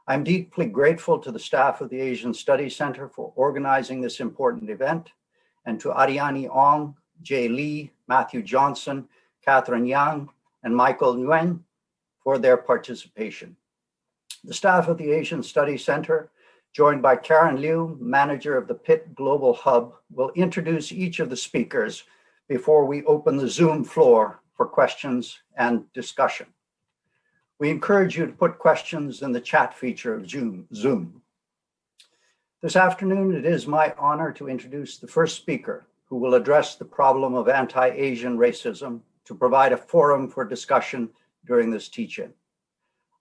I'm deeply grateful to the staff of the Asian Studies Center for organizing this important event, and to Ariani Ong, Jay Lee, Matthew Johnson, Catherine Yang, and Michael Nguyen for their participation. The staff of the Asian Studies Center, joined by Karen Liu, manager of the Pitt Global Hub, will introduce each of the speakers before we open the Zoom floor for questions and discussion. We encourage you to put questions in the chat feature of Zoom. This afternoon, it is my honor to introduce the first speaker who will address the problem of anti-Asian racism to provide a forum for discussion during this teach-in.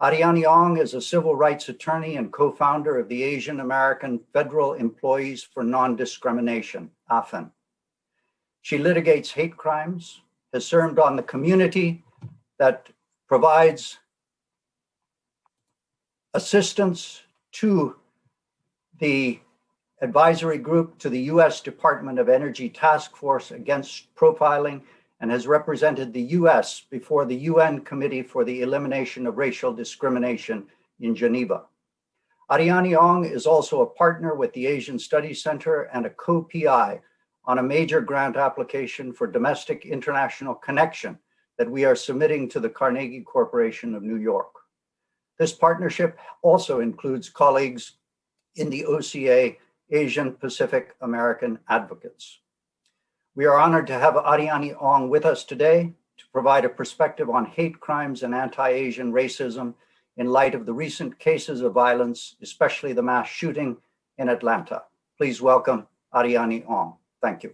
Ariani Ong is a civil rights attorney and co-founder of the Asian American Federal Employees for Non-Discrimination, AFN. She litigates hate crimes, has served on the community that provides assistance to the advisory group to the U.S. Department of Energy Task Force Against Profiling, and has represented the U.S. before the UN Committee for the Elimination of Racial Discrimination in Geneva. Ariani Ong is also a partner with the Asian Studies Center and a co-PI on a major grant application for domestic international connection that we are submitting to the Carnegie Corporation of New York. This partnership also includes colleagues in the OCA, Asian Pacific American Advocates. We are honored to have Ariani Ong with us today to provide a perspective on hate crimes and anti-Asian racism in light of the recent cases of violence, especially the mass shooting in Atlanta. Please welcome Ariani Ong. Thank you.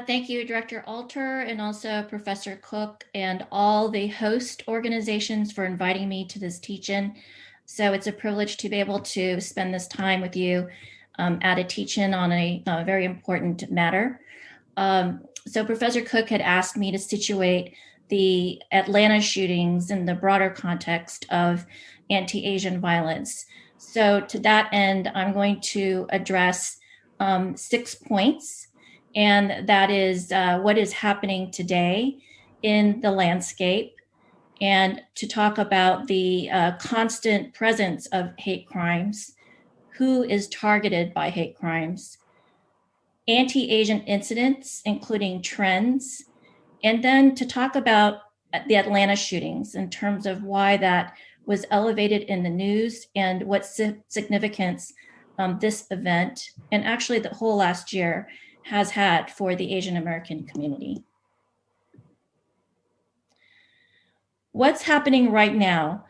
Thank you, Director Alter, and also Professor Cook and all the host organizations for inviting me to this teach-in. So it's a privilege to be able to spend this time with you at a teach-in on a very important matter. So Professor Cook had asked me to situate the Atlanta shootings in the broader context of anti-Asian violence. So to that end, I'm going to address 6 points, and that is what is happening today in the landscape, and to talk about the constant presence of hate crimes, who is targeted by hate crimes, anti-Asian incidents, including trends, and then to talk about the Atlanta shootings in terms of why that was elevated in the news and what significance this event, and actually the whole last year, has had for the Asian American community. What's happening right now?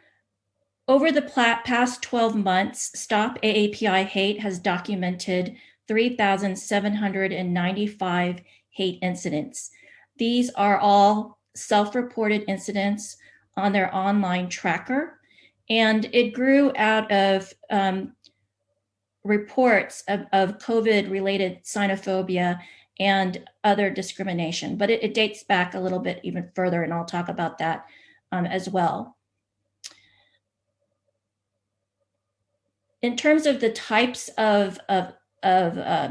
Over the past 12 months, Stop AAPI Hate has documented 3,795 hate incidents. These are all self-reported incidents on their online tracker, and it grew out of reports of COVID-related xenophobia and other discrimination, but it dates back a little bit even further, and I'll talk about that as well. In terms of the types of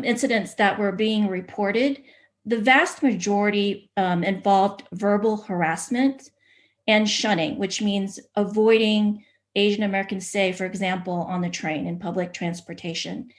incidents that were being reported, the vast majority involved verbal harassment and shunning, which means avoiding Asian Americans, say, for example, on the train in public transportation.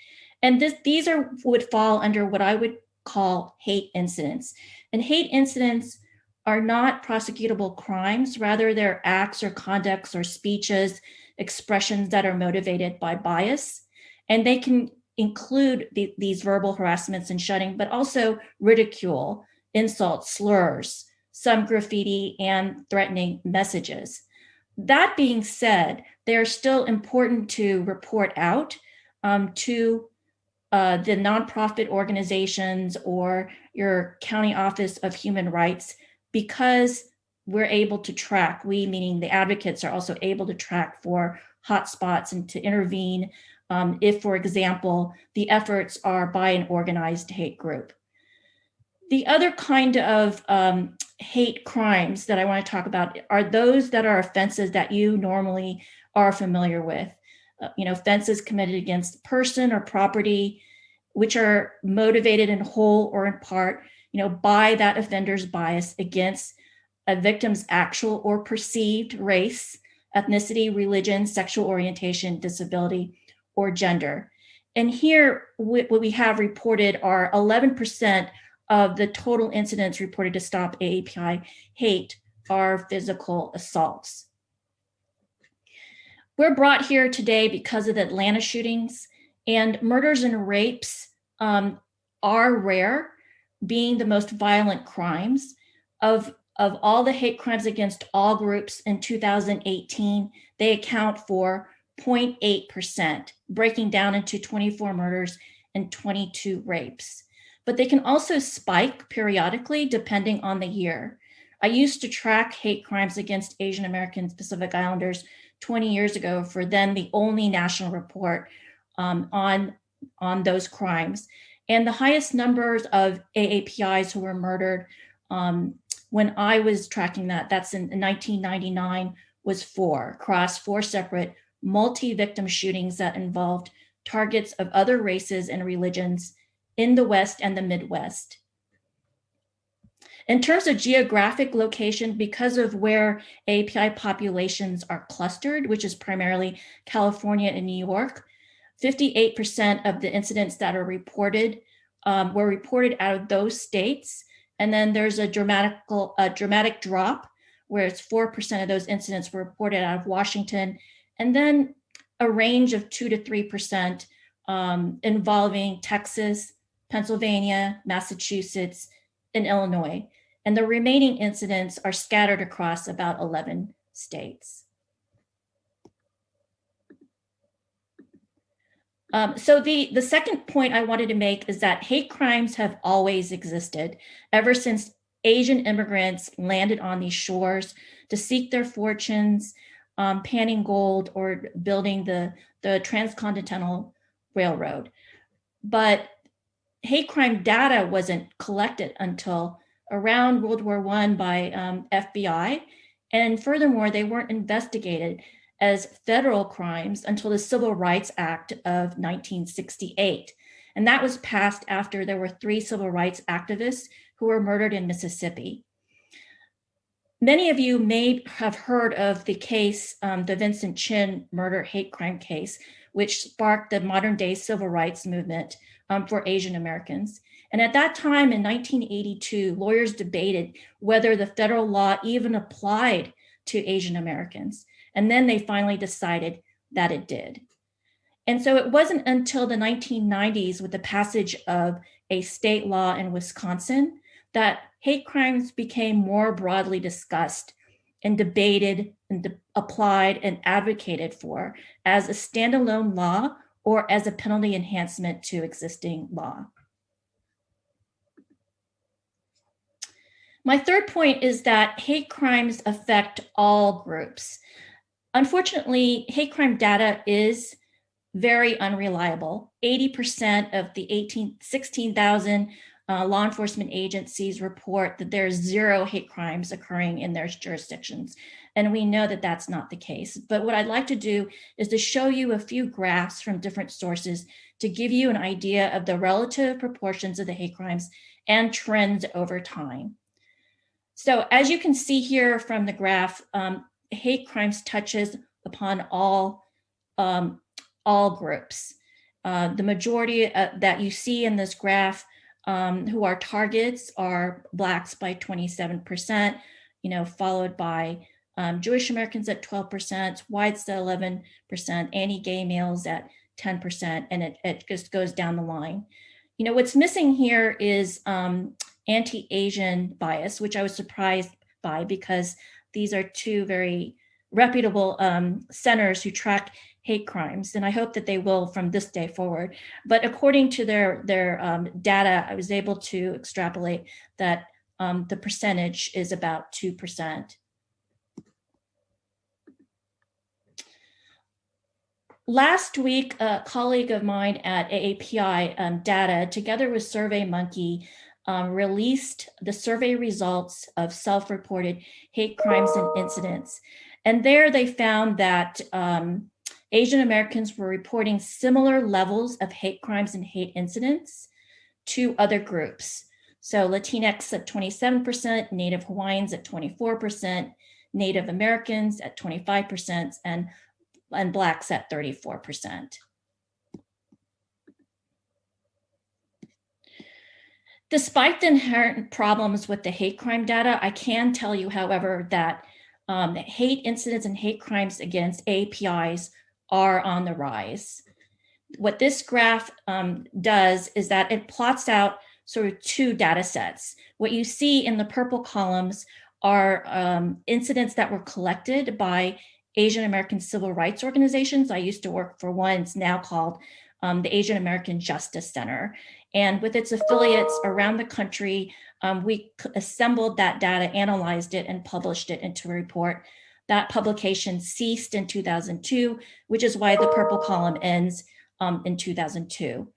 And these would fall under what I would call hate incidents. And hate incidents are not prosecutable crimes, rather they're acts or conducts or speeches, expressions that are motivated by bias. And they can include these verbal harassments and shunning, but also ridicule, insults, slurs, some graffiti, and threatening messages. That being said, they are still important to report out to the nonprofit organizations or your county office of human rights, because we're able to track, we meaning the advocates are also able to track for hotspots and to intervene if, for example, the efforts are by an organized hate group. The other kind of hate crimes that I want to talk about are those that are offenses that you normally are familiar with. Offenses committed against person or property, which are motivated in whole or in part, by that offender's bias against a victim's actual or perceived race, ethnicity, religion, sexual orientation, disability, or gender. And here, what we have reported are 11% of the total incidents reported to Stop AAPI Hate are physical assaults. We're brought here today because of the Atlanta shootings, and murders and rapes are rare, being the most violent crimes. Of all the hate crimes against all groups in 2018, they account for 0.8%, breaking down into 24 murders and 22 rapes. But they can also spike periodically depending on the year. I used to track hate crimes against Asian Americans, Pacific Islanders 20 years ago for then the only national report on those crimes. And the highest numbers of AAPIs who were murdered when I was tracking that's in 1999, was 4, across 4 separate multi-victim shootings that involved targets of other races and religions in the West and the Midwest. In terms of geographic location, because of where AAPI populations are clustered, which is primarily California and New York, 58% of the incidents that are reported were reported out of those states. And then there's a dramatic drop, where it's 4% of those incidents were reported out of Washington, and then a range of 2 to 3% involving Texas, Pennsylvania, Massachusetts, and Illinois. And the remaining incidents are scattered across about 11 states. So the second point I wanted to make is that hate crimes have always existed ever since Asian immigrants landed on these shores to seek their fortunes, panning gold, or building the Transcontinental Railroad. But hate crime data wasn't collected until around World War I by FBI. And furthermore, they weren't investigated as federal crimes until the Civil Rights Act of 1968. And that was passed after there were 3 civil rights activists who were murdered in Mississippi. Many of you may have heard of the case, the Vincent Chen murder hate crime case, which sparked the modern day civil rights movement for Asian Americans. And at that time in 1982, lawyers debated whether the federal law even applied to Asian Americans. And then they finally decided that it did. And so it wasn't until the 1990s, with the passage of a state law in Wisconsin, that hate crimes became more broadly discussed and debated and applied and advocated for as a standalone law or as a penalty enhancement to existing law. My third point is that hate crimes affect all groups. Unfortunately, hate crime data is very unreliable. 80% of the 16,000 law enforcement agencies report that there's 0 hate crimes occurring in their jurisdictions. And we know that that's not the case. But what I'd like to do is to show you a few graphs from different sources to give you an idea of the relative proportions of the hate crimes and trends over time. So as you can see here from the graph, hate crimes touches upon all groups. The majority that you see in this graph who are targets are Blacks by 27%, followed by Jewish Americans at 12%, whites at 11%, anti-gay males at 10%, and it just goes down the line. What's missing here is anti-Asian bias, which I was surprised by because these are 2 very reputable centers who track hate crimes, and I hope that they will from this day forward. But according to their data, I was able to extrapolate that the percentage is about 2%. Last week, a colleague of mine at AAPI Data, together with SurveyMonkey, released the survey results of self-reported hate crimes and incidents. And there they found that Asian Americans were reporting similar levels of hate crimes and hate incidents to other groups. So Latinx at 27%, Native Hawaiians at 24%, Native Americans at 25%, and Blacks at 34%. Despite the inherent problems with the hate crime data, I can tell you, however, that hate incidents and hate crimes against APIs are on the rise. What this graph does is that it plots out sort of two data sets. What you see in the purple columns are incidents that were collected by Asian American civil rights organizations. I used to work for one, it's now called the Asian American Justice Center. And with its affiliates around the country, we assembled that data, analyzed it, and published it into a report. That publication ceased in 2002, which is why the purple column ends in 2002.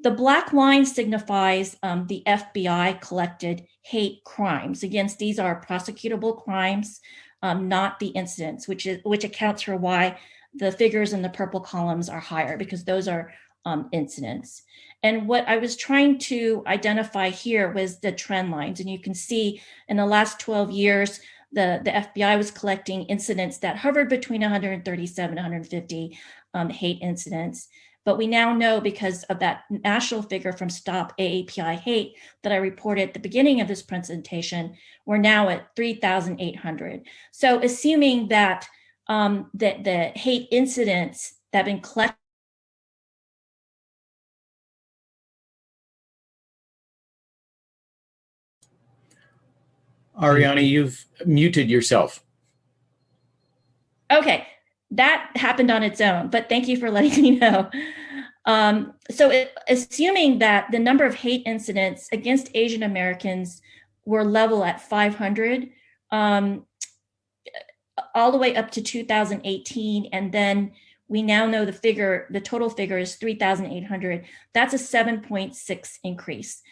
The black line signifies the FBI collected hate crimes. Again, these are prosecutable crimes, not the incidents, which accounts for why the figures in the purple columns are higher, because those are incidents. And what I was trying to identify here was the trend lines. And you can see in the last 12 years, the FBI was collecting incidents that hovered between 137 and 150 hate incidents. But we now know, because of that national figure from Stop AAPI Hate that I reported at the beginning of this presentation, we're now at 3,800. So assuming that the hate incidents that have been collected. Ariane, you've muted yourself. Okay, that happened on its own, but thank you for letting me know. Assuming that the number of hate incidents against Asian Americans were level at 500, all the way up to 2018, and then we now know the total figure is 3,800. That's a 7.6 increase.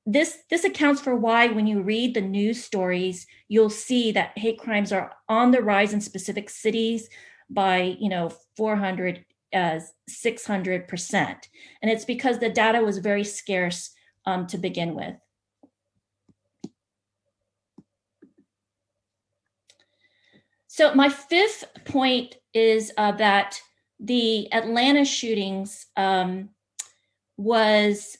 This accounts for why, when you read the news stories, you'll see that hate crimes are on the rise in specific cities by 400, 600%. And it's because the data was very scarce to begin with. So my fifth point is that the Atlanta shootings was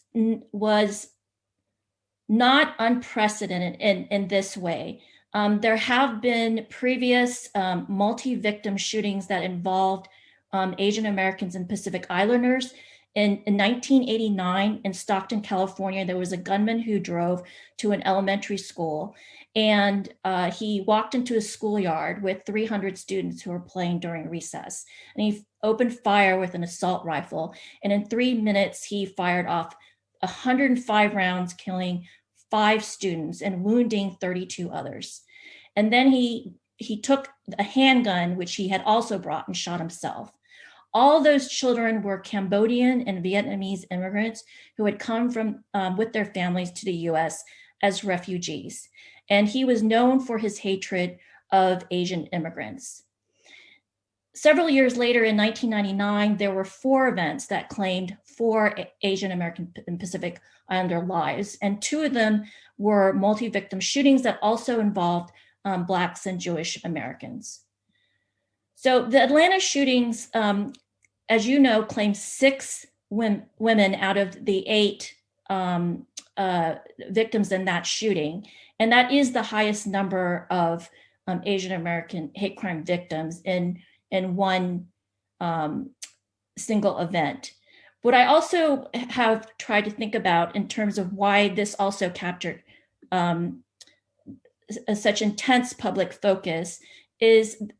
not unprecedented in this way. There have been previous multi-victim shootings that involved Asian Americans and Pacific Islanders. In 1989, in Stockton, California, there was a gunman who drove to an elementary school, and he walked into a schoolyard with 300 students who were playing during recess. And he opened fire with an assault rifle, and in 3 minutes, he fired off 105 rounds, killing 5 students and wounding 32 others. And then he took a handgun, which he had also brought, and shot himself. All those children were Cambodian and Vietnamese immigrants who had come from with their families to the US as refugees. And he was known for his hatred of Asian immigrants. Several years later, in 1999, there were 4 events that claimed 4 Asian American and Pacific Islander lives, and 2 of them were multi-victim shootings that also involved Blacks and Jewish Americans. So the Atlanta shootings, as you know, claimed 6 women out of the 8 victims in that shooting, and that is the highest number of Asian American hate crime victims in one single event. What I also have tried to think about in terms of why this also captured such intense public focus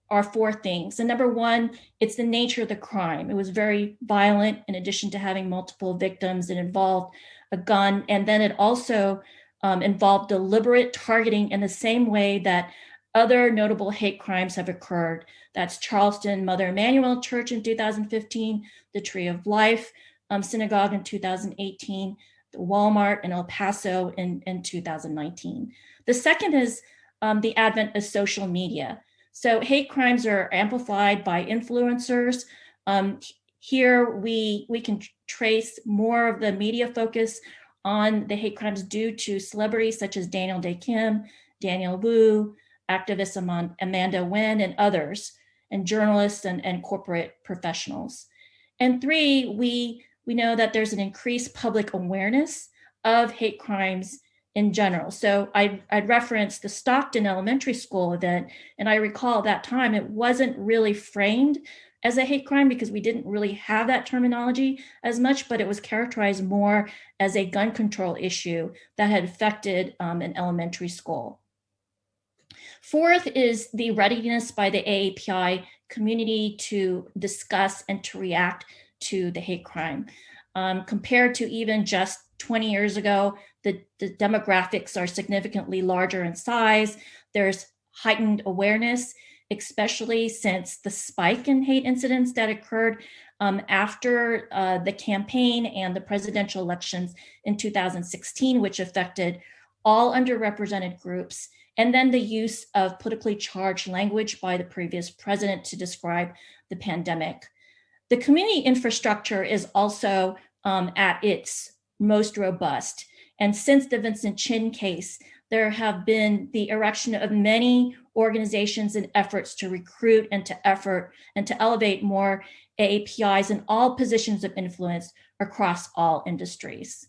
are 4 things. And number one, it's the nature of the crime. It was very violent. In addition to having multiple victims, it involved a gun. And then it also involved deliberate targeting in the same way that other notable hate crimes have occurred. That's Charleston Mother Emanuel Church in 2015, the Tree of Life Synagogue in 2018, the Walmart in El Paso in 2019. The second is the advent of social media. So hate crimes are amplified by influencers. Here we can trace more of the media focus on the hate crimes due to celebrities such as Daniel Dae Kim, Daniel Wu, activist Amanda Nguyen, and others, and journalists and corporate professionals. And three, we know that there's an increased public awareness of hate crimes in general. So I'd referenced the Stockton Elementary School event, and I recall at that time it wasn't really framed as a hate crime because we didn't really have that terminology as much, but it was characterized more as a gun control issue that had affected an elementary school. Fourth is the readiness by the AAPI community to discuss and to react to the hate crime. Compared to even just 20 years ago, the demographics are significantly larger in size. There's heightened awareness, especially since the spike in hate incidents that occurred after the campaign and the presidential elections in 2016, which affected all underrepresented groups, and then the use of politically charged language by the previous president to describe the pandemic. The community infrastructure is also at its most robust. And since the Vincent Chen case, there have been the erection of many organizations and efforts to recruit and to elevate more AAPIs in all positions of influence across all industries.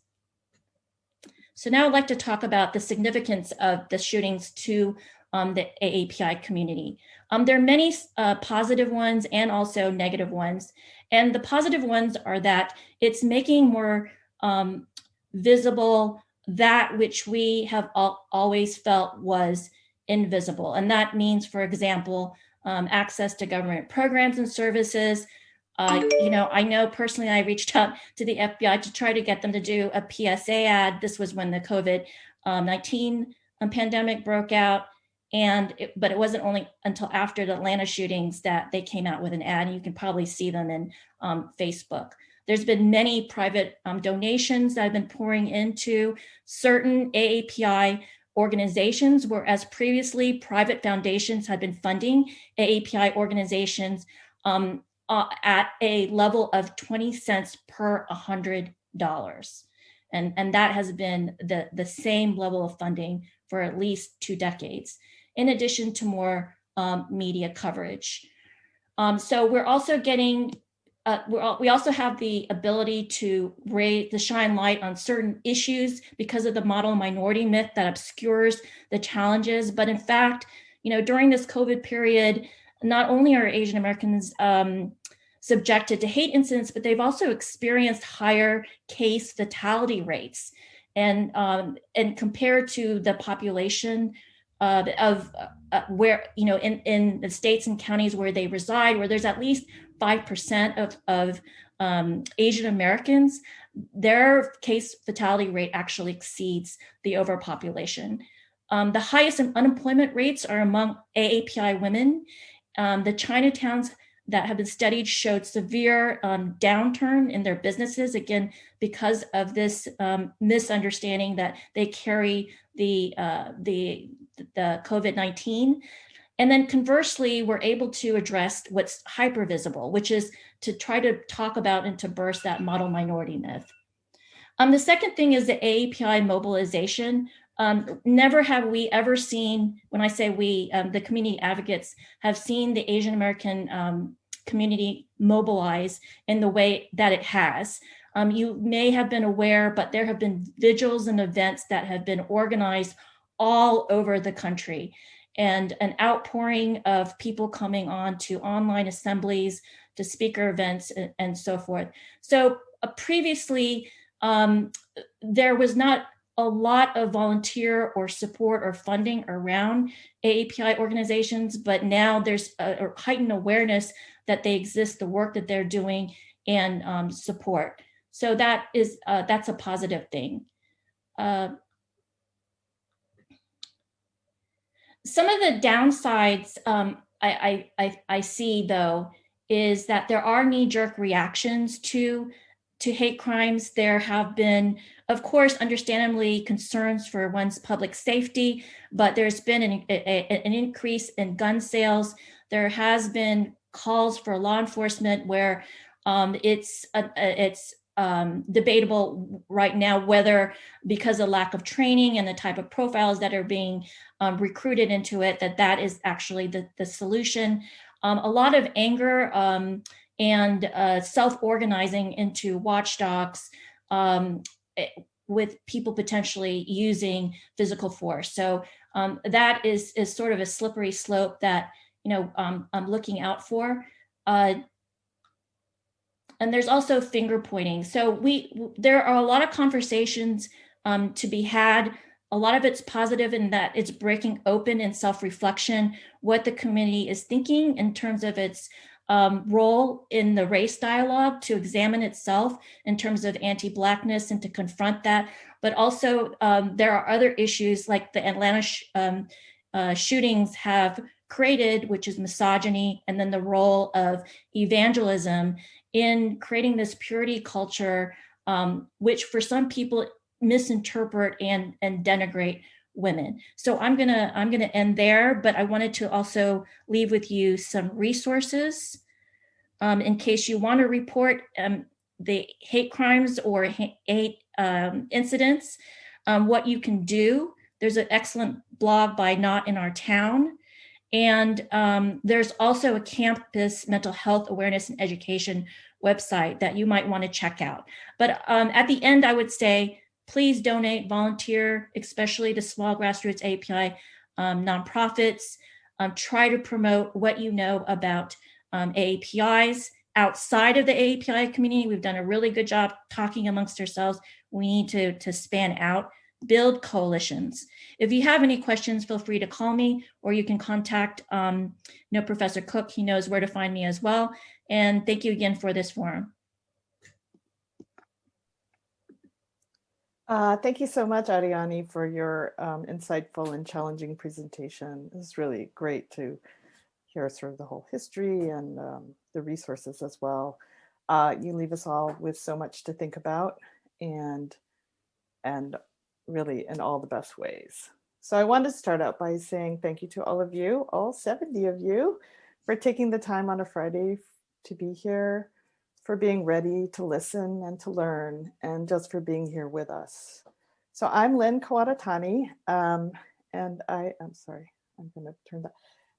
So now I'd like to talk about the significance of the shootings to the AAPI community. There are many positive ones and also negative ones. And the positive ones are that it's making more visible that which we have always felt was invisible. And that means, for example, access to government programs and services. I know personally I reached out to the FBI to try to get them to do a PSA ad. This was when the COVID-19 pandemic broke out. But it wasn't only until after the Atlanta shootings that they came out with an ad. And you can probably see them in Facebook. There's been many private donations that have been pouring into certain AAPI organizations, whereas previously private foundations had been funding AAPI organizations at a level of 20 cents per $100. And that has been the same level of funding for at least 2 decades, in addition to more media coverage. So we're also getting, we also have the ability to shine light on certain issues because of the model minority myth that obscures the challenges. But in fact, during this COVID period, not only are Asian Americans subjected to hate incidents, but they've also experienced higher case fatality rates. And compared to the population of where, in the states and counties where they reside, where there's at least 5% of Asian Americans, their case fatality rate actually exceeds the overpopulation. The highest unemployment rates are among AAPI women. The Chinatowns that have been studied showed severe downturn in their businesses, again, because of this misunderstanding that they carry the COVID-19. And then conversely, we're able to address what's hypervisible, which is to try to talk about and to burst that model minority myth. The second thing is the AAPI mobilization. Never have we ever seen, when I say we, the community advocates have seen the Asian American community mobilize in the way that it has. You may have been aware, but there have been vigils and events that have been organized all over the country, and an outpouring of people coming on to online assemblies, to speaker events, and so forth. So previously, there was not a lot of volunteer or support or funding around AAPI organizations, but now there's a heightened awareness that they exist, the work that they're doing, and support. So that's a positive thing. Some of the downsides I see, though, is that there are knee-jerk reactions to hate crimes. There have been, of course, understandably concerns for one's public safety, but there's been an increase in gun sales. There has been calls for law enforcement where it's debatable right now whether, because of lack of training and the type of profiles that are being recruited into it, that is actually the solution. A lot of anger and self-organizing into watchdogs with people potentially using physical force. So that is sort of a slippery slope that I'm looking out for. And there's also finger pointing. So there are a lot of conversations to be had. A lot of it's positive in that it's breaking open in self-reflection, what the community is thinking in terms of its role in the race dialogue, to examine itself in terms of anti-Blackness and to confront that. But also there are other issues like the Atlanta shootings have created, which is misogyny, and then the role of evangelism in creating this purity culture, which for some people misinterpret and denigrate women. So I'm gonna end there, but I wanted to also leave with you some resources in case you want to report the hate crimes or hate incidents, what you can do. There's an excellent blog by Not in Our Town. And there's also a campus mental health awareness and education website that you might want to check out. But at the end, I would say, please donate, volunteer, especially to small grassroots API nonprofits. Try to promote what you know about AAPIs. Outside of the AAPI community, we've done a really good job talking amongst ourselves. We need to span out, build coalitions. If you have any questions, feel free to call me, or you can contact Professor Cook. He knows where to find me as well. And thank you again for this forum. Thank you so much, Ariani, for your insightful and challenging presentation. It was really great to hear sort of the whole history and the resources as well. You leave us all with so much to think about, and really in all the best ways. So I wanted to start out by saying thank you to all of you, all 70 of you, for taking the time on a Friday to be here, for being ready to listen and to learn, and just for being here with us. So I'm Lynne Kawadatani, and I'm sorry, I'm going to turn that.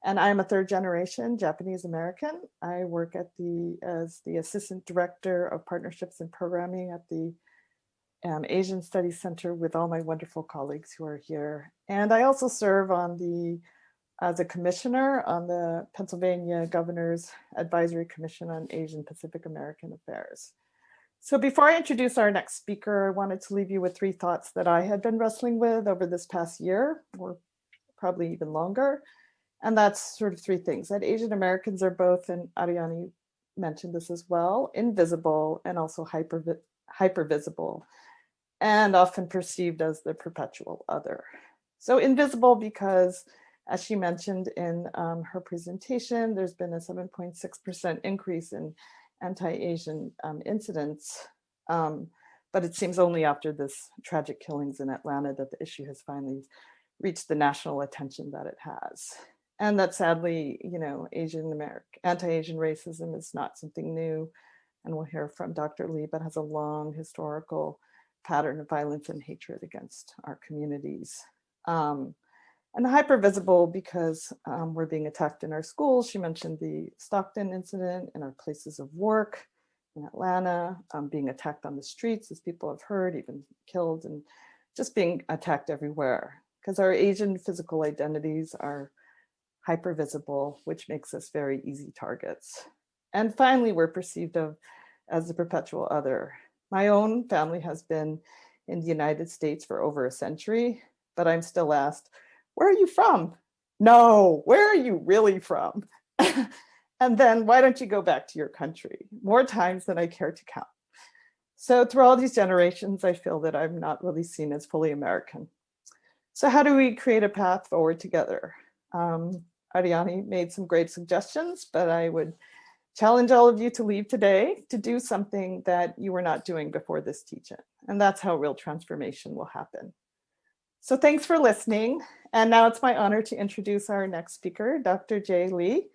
And I'm a third generation Japanese American. I work as the Assistant Director of Partnerships and Programming at the Asian Studies Center with all my wonderful colleagues who are here. And I also serve as a commissioner on the Pennsylvania Governor's Advisory Commission on Asian Pacific American Affairs. So before I introduce our next speaker, I wanted to leave you with 3 thoughts that I had been wrestling with over this past year, or probably even longer. And that's sort of 3 things: that Asian Americans are both, and Ariani mentioned this as well, invisible and also hyper visible, and often perceived as the perpetual other. So invisible because, as she mentioned in her presentation, there's been a 7.6% increase in anti-Asian incidents, but it seems only after this tragic killings in Atlanta that the issue has finally reached the national attention that it has. And that sadly, anti-Asian racism is not something new, and we'll hear from Dr. Lee, but has a long historical pattern of violence and hatred against our communities. And the hypervisible because we're being attacked in our schools. She mentioned the Stockton incident, in our places of work in Atlanta, being attacked on the streets, as people have heard, even killed, and just being attacked everywhere. Because our Asian physical identities are hypervisible, which makes us very easy targets. And finally, we're perceived as the perpetual other. My own family has been in the United States for over a century, but I'm still asked, where are you from? No, where are you really from? And then why don't you go back to your country? More times than I care to count. So through all these generations, I feel that I'm not really seen as fully American. So how do we create a path forward together? Ariani made some great suggestions, but I would challenge all of you to leave today to do something that you were not doing before this teach-in. And that's how real transformation will happen. So thanks for listening. And now it's my honor to introduce our next speaker, Dr. Jay Lee.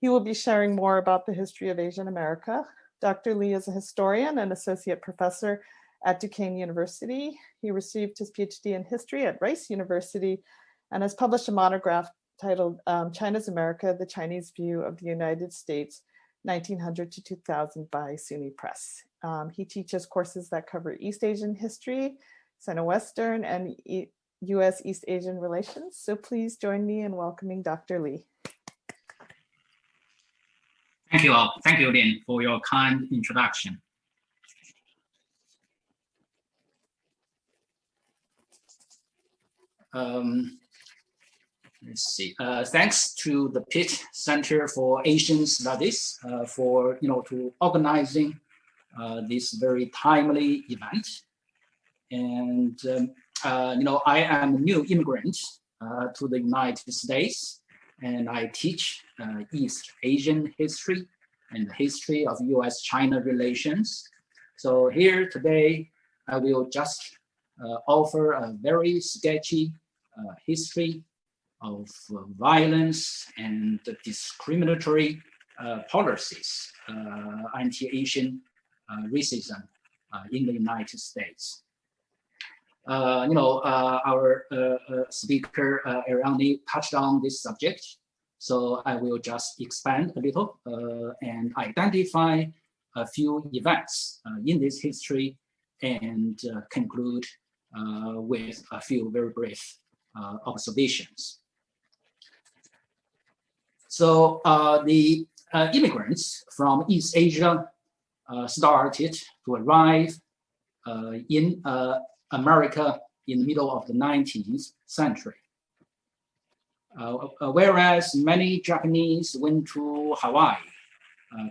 He will be sharing more about the history of Asian America, Dr. Lee is a historian and associate professor at Duquesne University. He received his PhD in history at Rice University and has published a monograph titled China's America, The Chinese View of the United States, 1900 to 2000 by SUNY Press. He teaches courses that cover East Asian history, Sino-Western, and US East Asian relations. So please join me in welcoming Dr. Lee. Thank you all. Thank you, Lynn, for your kind introduction. Let's see. Thanks to the Pitt Center for Asian Studies for to organizing this very timely event. And I am a new immigrant to the United States, and I teach East Asian history and the history of US-China relations. So here today, I will just offer a very sketchy history of violence and discriminatory policies, anti-Asian racism in the United States. Our speaker, Ariane, touched on this subject, so I will just expand a little and identify a few events in this history and conclude with a few very brief observations. So the immigrants from East Asia started to arrive in America in the middle of the 19th century. Whereas many Japanese went to Hawaii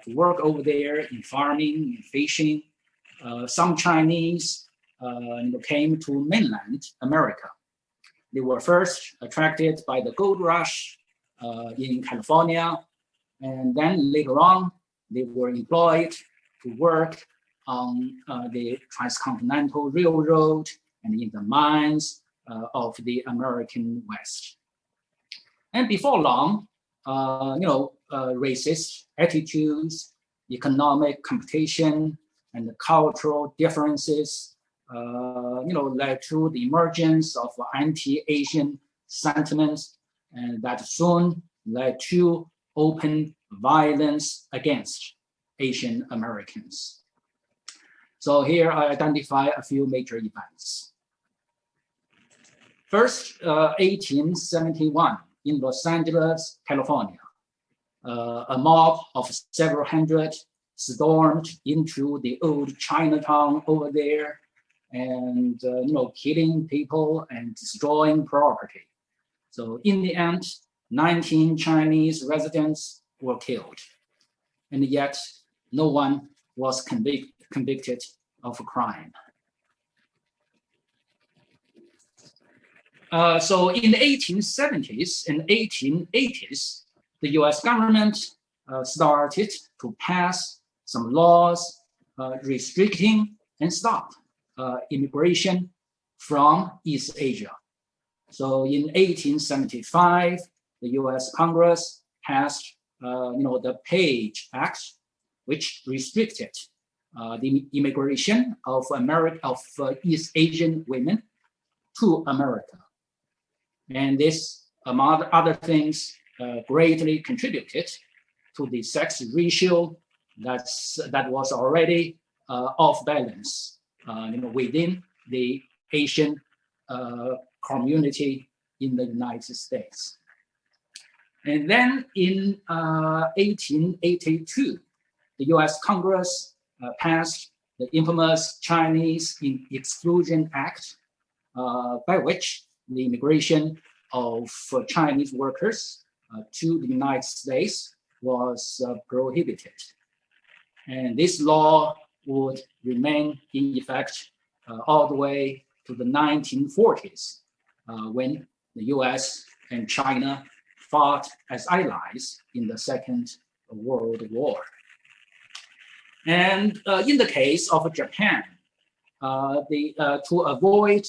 to work over there in farming and fishing, some Chinese came to mainland America. They were first attracted by the gold rush in California, and then later on, they were employed to work on the transcontinental railroad and in the mines of the American West. And before long, racist attitudes, economic competition, and cultural differences, led to the emergence of anti-Asian sentiments, and that soon led to open violence against Asian Americans. So here I identify a few major events. First, 1871 in Los Angeles, California. A mob of several hundred stormed into the old Chinatown over there and killing people and destroying property. So in the end, 19 Chinese residents were killed, and yet no one was convicted of a crime. So in the 1870s and 1880s, the US government started to pass some laws restricting and stop immigration from East Asia. So in 1875, the US Congress passed the Page Act, which restricted the immigration of East Asian women to America. And this, among other things, greatly contributed to the sex ratio that was already off balance within the Asian community in the United States. And then in 1882, the US Congress passed the infamous Chinese Exclusion Act, by which the immigration of Chinese workers to the United States was prohibited. And this law would remain in effect all the way to the 1940s, when the US and China fought as allies in the Second World War. And in the case of Japan, to avoid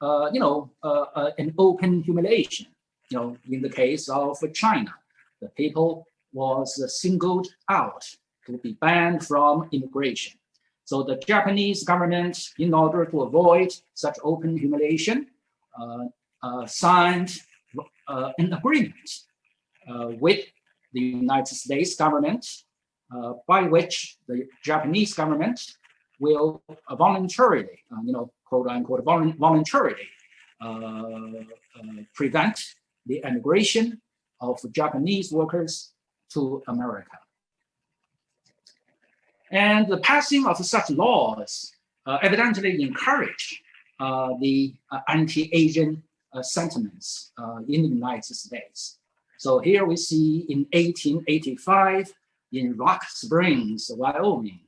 an open humiliation, in the case of China, the people was singled out to be banned from immigration. So the Japanese government, in order to avoid such open humiliation, signed an agreement with the United States government, by which the Japanese government will voluntarily, quote unquote, voluntarily prevent the immigration of Japanese workers to America. And the passing of such laws evidently encouraged the anti-Asian sentiments in the United States. So here we see in 1885 in Rock Springs, Wyoming,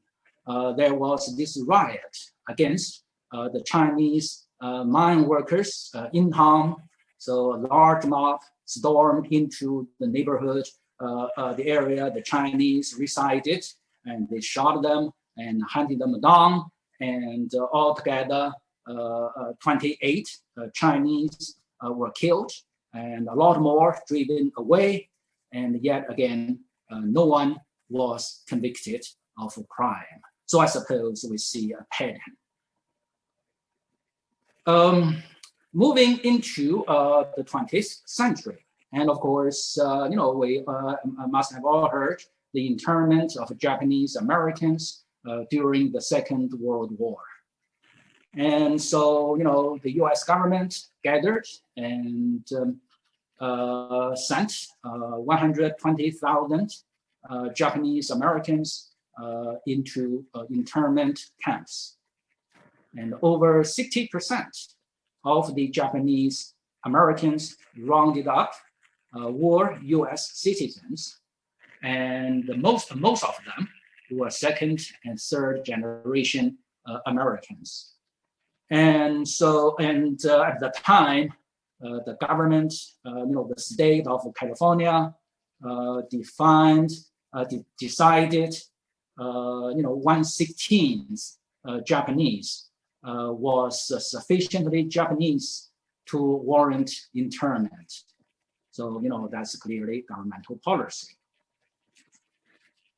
there was this riot against the Chinese mine workers in town. So a large mob stormed into the neighborhood, the area the Chinese resided, and they shot them and hunted them down. And altogether, 28 Chinese were killed and a lot more driven away. And yet again, no one was convicted of a crime. So I suppose we see a pattern. Moving into the 20th century. And of course, we must have all heard the internment of Japanese Americans during the Second World War. And so, the US government gathered and sent 120,000 Japanese Americans into internment camps. And over 60% of the Japanese Americans rounded up were US citizens. And most of them were second and third generation Americans. And so, at the time, the government, the state of California decided, 1/16 Japanese was sufficiently Japanese to warrant internment. So, that's clearly governmental policy.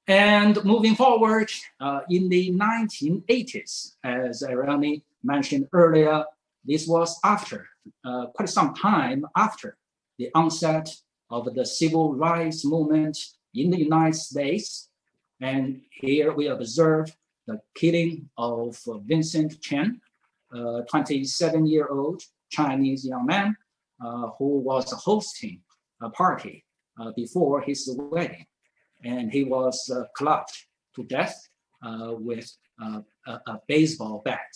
And moving forward, in the 1980s, as Aapi mentioned earlier, this was after, quite some time after the onset of the civil rights movement in the United States. And here we observe the killing of Vincent Chen, a 27-year-old Chinese young man who was hosting a party before his wedding. And he was clubbed to death with a baseball bat.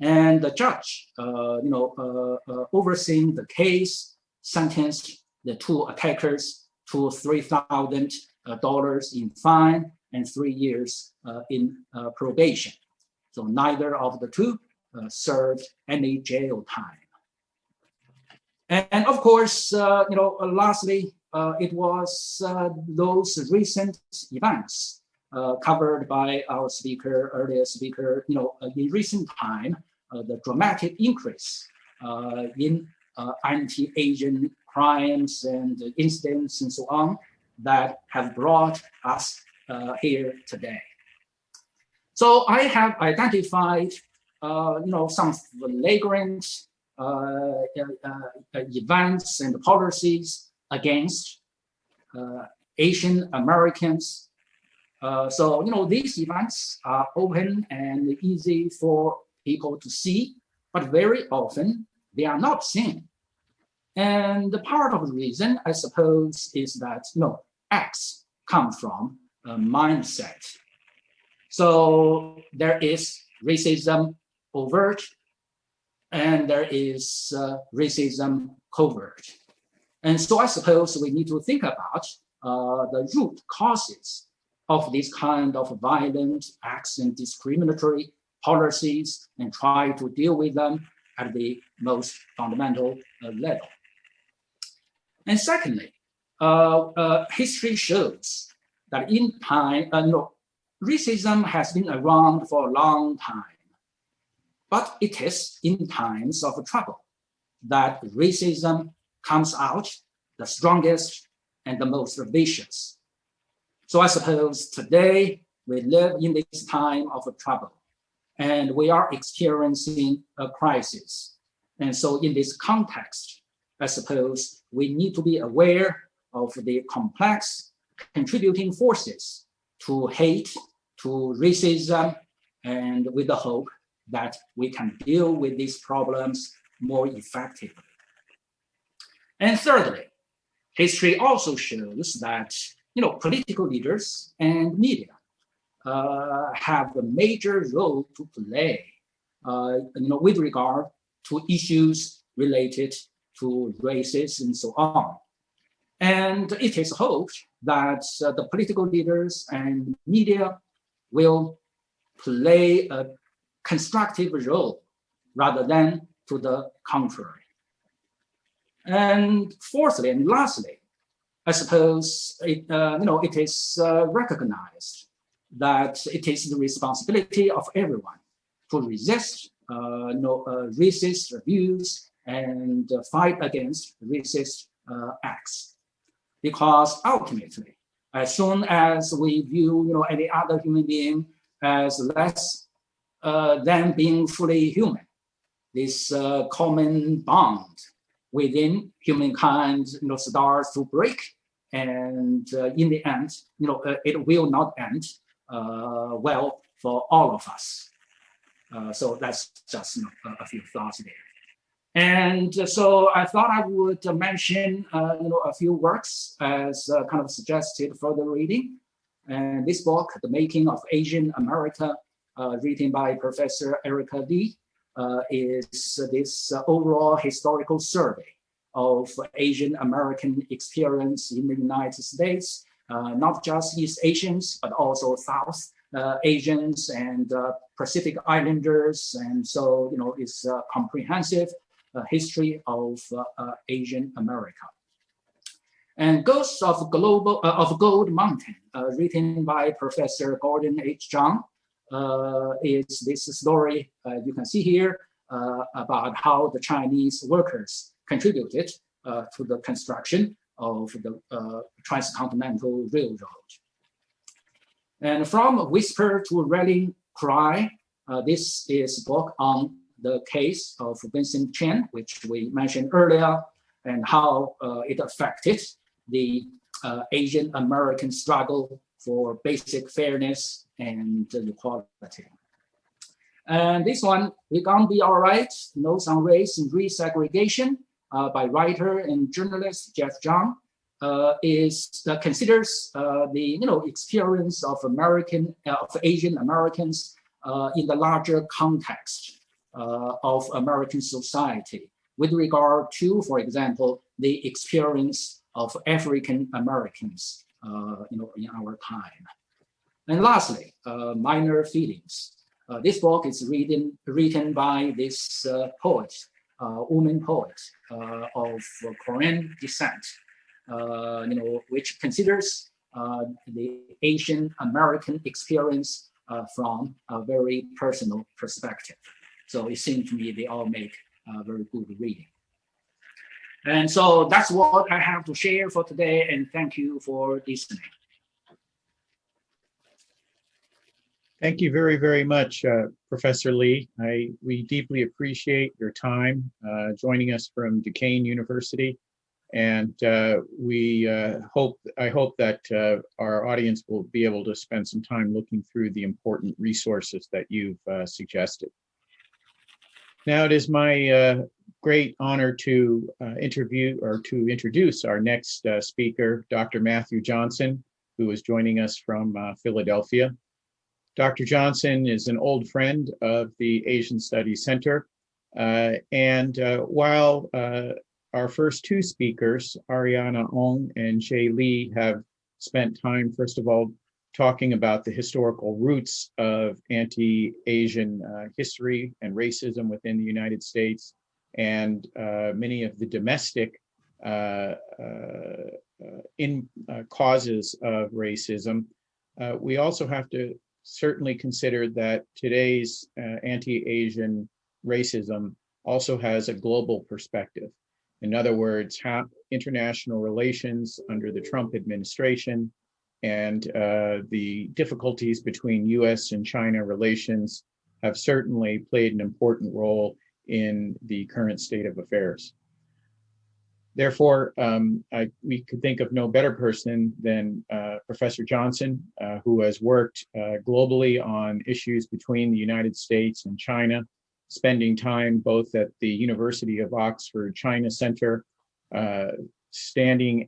And the judge, overseeing the case, sentenced the two attackers to $3,000 in fine and 3 years in probation. So neither of the two served any jail time. And of course, lastly, it was those recent events covered by our earlier speaker, in recent time, the dramatic increase in anti-Asian crimes and incidents and so on that have brought us here today. So I have identified, some flagrant events and policies against Asian Americans. So, these events are open and easy for people to see, but very often they are not seen. And the part of the reason, I suppose, is that, acts come from a mindset. So there is racism overt and there is racism covert. And so I suppose we need to think about the root causes of this kind of violent acts and discriminatory policies and try to deal with them at the most fundamental level. And secondly, history shows that in time, racism has been around for a long time, but it is in times of trouble that racism comes out the strongest and the most vicious. So I suppose today we live in this time of trouble, and we are experiencing a crisis. And so in this context, I suppose we need to be aware of the complex contributing forces to hate, to racism, and with the hope that we can deal with these problems more effectively. And thirdly, history also shows that political leaders and media have a major role to play with regard to issues related to races and so on. And it is hoped that the political leaders and media will play a constructive role rather than to the contrary. And fourthly and lastly, I suppose it is recognized that it is the responsibility of everyone to resist racist abuse and fight against racist acts. Because ultimately, as soon as we view any other human being as less than being fully human, this common bond within humankind starts to break, and in the end, it will not end well for all of us. So that's just a few thoughts there. And so I thought I would mention a few works as kind of suggested for the reading. And this book, The Making of Asian America, written by Professor Erica Lee, is this overall historical survey of Asian American experience in the United States, not just East Asians, but also South Asians and Pacific Islanders. And so, it's a comprehensive history of Asian America. And Ghosts of Gold Mountain, written by Professor Gordon H. Zhang, is this story you can see here about how the Chinese workers contributed to the construction of the transcontinental railroad. And From Whisper to Rallying Cry, this is a book on the case of Vincent Chen, which we mentioned earlier, and how it affected the Asian American struggle for basic fairness and equality. And this one, We're Gonna Be All Right, Notes on Race and Resegregation, by writer and journalist Jeff Zhang, considers the experience of Asian Americans in the larger context of American society with regard to, for example, the experience of African Americans in our time. And lastly, Minor Feelings. This book is written by this poet, woman poet of Korean descent, which considers the Asian American experience from a very personal perspective. So it seems to me they all make very good reading. And so that's what I have to share for today, and thank you for listening. Thank you very, very much, Professor Lee. We deeply appreciate your time joining us from Duquesne University. And I hope that our audience will be able to spend some time looking through the important resources that you've suggested. Now it is my great honor to introduce our next speaker, Dr. Matthew Johnson, who is joining us from Philadelphia. Dr. Johnson is an old friend of the Asian Studies Center. While our first two speakers, Ariana Ong and Jay Lee, have spent time, first of all, talking about the historical roots of anti-Asian history and racism within the United States, and many of the domestic causes of racism. We also have to certainly consider that today's anti-Asian racism also has a global perspective. In other words, how international relations under the Trump administration And the difficulties between US and China relations have certainly played an important role in the current state of affairs. Therefore, we could think of no better person than Professor Johnson, who has worked globally on issues between the United States and China, spending time both at the University of Oxford China Center, standing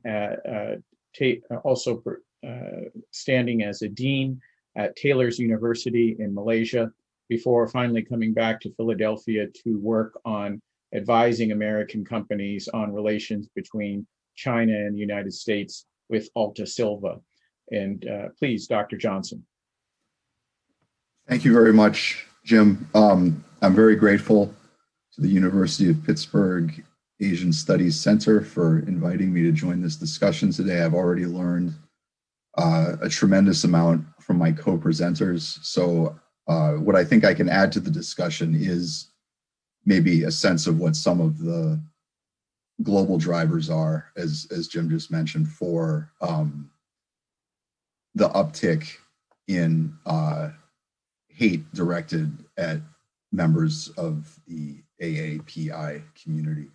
as a dean at Taylor's University in Malaysia, before finally coming back to Philadelphia to work on advising American companies on relations between China and the United States with Alta Silva. And please, Dr. Johnson. Thank you very much, Jim. I'm very grateful to the University of Pittsburgh Asian Studies Center for inviting me to join this discussion today. I've already learned a tremendous amount from my co-presenters. So what I think I can add to the discussion is maybe a sense of what some of the global drivers are, as Jim just mentioned, for the uptick in hate directed at members of the AAPI community.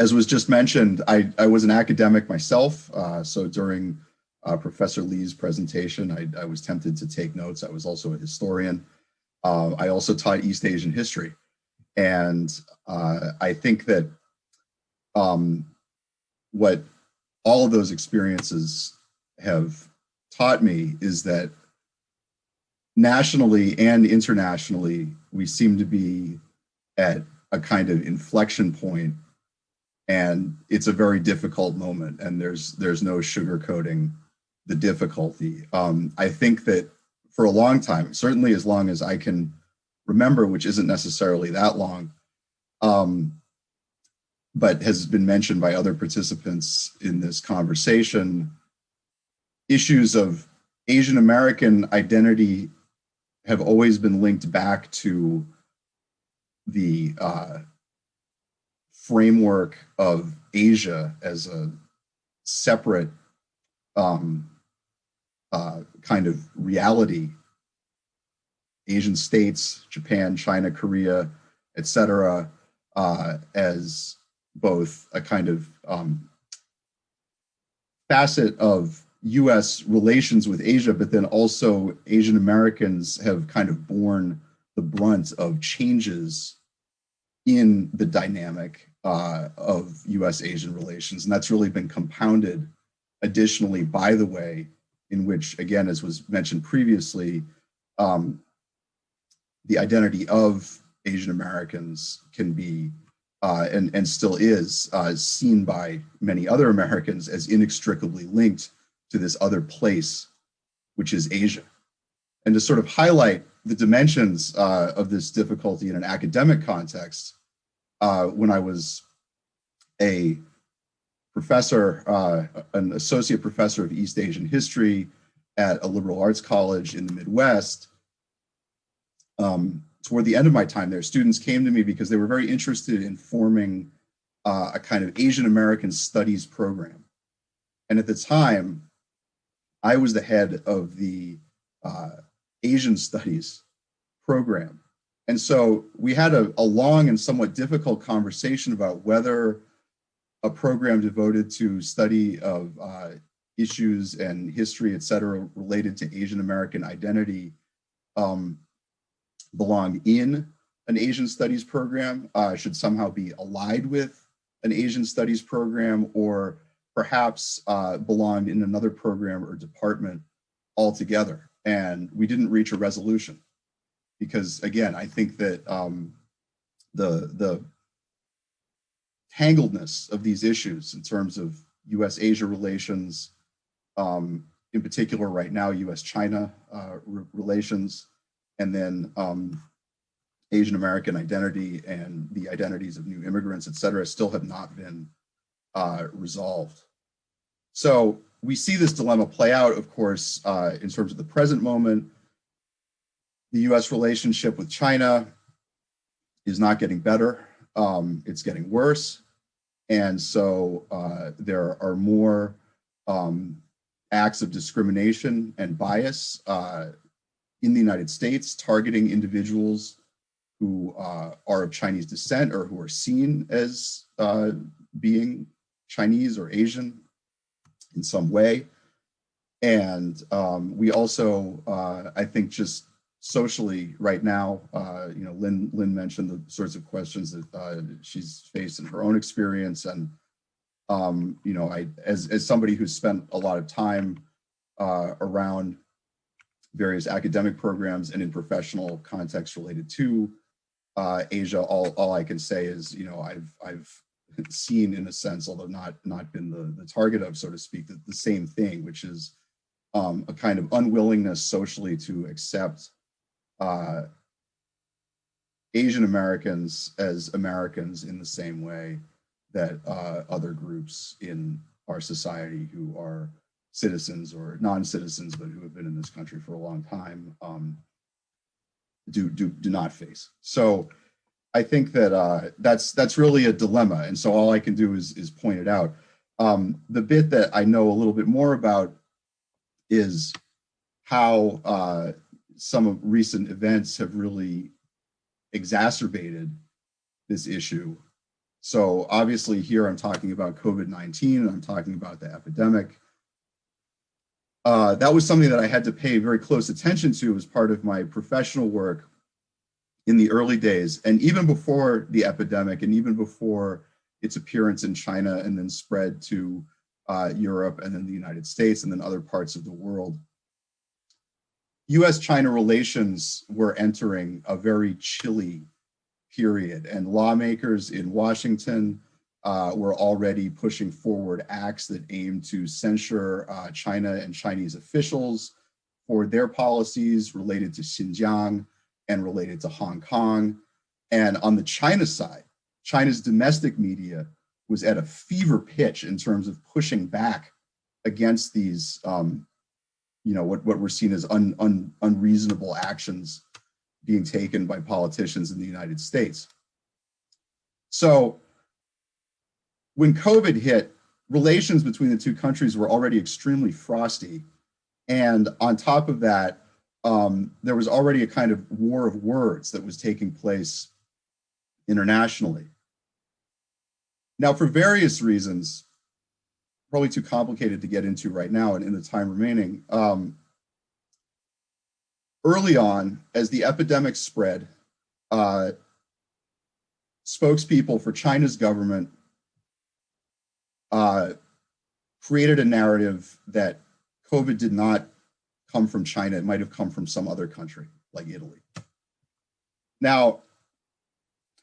As was just mentioned, I was an academic myself, so during Professor Lee's presentation, I was tempted to take notes. I was also a historian. I also taught East Asian history. And I think that what all of those experiences have taught me is that nationally and internationally, we seem to be at a kind of inflection point, and it's a very difficult moment, and there's no sugarcoating the difficulty. I think that for a long time, certainly as long as I can remember, which isn't necessarily that long, but has been mentioned by other participants in this conversation, issues of Asian American identity have always been linked back to the framework of Asia as a separate kind of reality. Asian states, Japan, China, Korea, etc., as both a kind of facet of US relations with Asia, but then also Asian Americans have kind of borne the brunt of changes in the dynamic of US-Asian relations. And that's really been compounded additionally by the way in which, again, as was mentioned previously, the identity of Asian Americans can be, and still is, seen by many other Americans as inextricably linked to this other place, which is Asia. And to sort of highlight the dimensions of this difficulty in an academic context, when I was a professor, an associate professor of East Asian history at a liberal arts college in the Midwest, toward the end of my time there, students came to me because they were very interested in forming a kind of Asian American studies program. And at the time, I was the head of the Asian studies program. And so we had a long and somewhat difficult conversation about whether a program devoted to study of issues and history, et cetera, related to Asian American identity belonged in an Asian studies program, should somehow be allied with an Asian studies program, or perhaps belonged in another program or department altogether. And we didn't reach a resolution because, again, I think that the tangledness of these issues in terms of US-Asia relations, in particular right now, US-China relations, and then Asian American identity and the identities of new immigrants, et cetera, still have not been resolved. So we see this dilemma play out, of course, in terms of the present moment. The US relationship with China is not getting better, it's getting worse. And so there are more acts of discrimination and bias in the United States, targeting individuals who are of Chinese descent or who are seen as being Chinese or Asian in some way. And we also, I think, just socially right now, Lynne mentioned the sorts of questions that she's faced in her own experience. And, as somebody who's spent a lot of time around various academic programs and in professional contexts related to Asia, all I can say is, I've seen, in a sense, although not been the target of, so to speak, the same thing, which is a kind of unwillingness socially to accept Asian Americans as Americans in the same way that other groups in our society who are citizens or non-citizens, but who have been in this country for a long time, do not face. So I think that that's really a dilemma. And so all I can do is point it out. The bit that I know a little bit more about is how some of recent events have really exacerbated this issue. So obviously here I'm talking about COVID-19 and I'm talking about the epidemic. That was something that I had to pay very close attention to as part of my professional work in the early days. And even before the epidemic and even before its appearance in China and then spread to Europe and then the United States and then other parts of the world, US-China relations were entering a very chilly period, and lawmakers in Washington were already pushing forward acts that aimed to censure China and Chinese officials for their policies related to Xinjiang and related to Hong Kong. And on the China side, China's domestic media was at a fever pitch in terms of pushing back against these, what were seen as unreasonable actions being taken by politicians in the United States. So when COVID hit, relations between the two countries were already extremely frosty. And on top of that, there was already a kind of war of words that was taking place internationally. Now, for various reasons, probably too complicated to get into right now and in the time remaining, early on, as the epidemic spread, spokespeople for China's government created a narrative that COVID did not come from China. It might have come from some other country, like Italy. Now,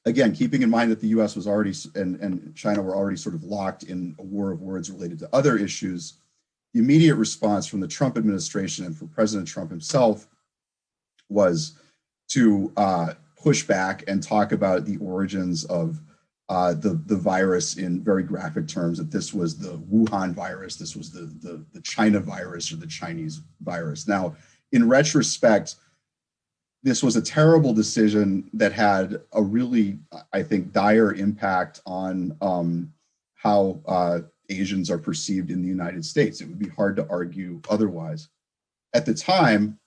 again, keeping in mind that the US was already, and China were already sort of locked in a war of words related to other issues, the immediate response from the Trump administration and from President Trump himself was to push back and talk about the origins of the virus in very graphic terms, that this was the Wuhan virus, this was the China virus or the Chinese virus. Now, in retrospect, this was a terrible decision that had a really, I think, dire impact on how Asians are perceived in the United States. It would be hard to argue otherwise. At the time,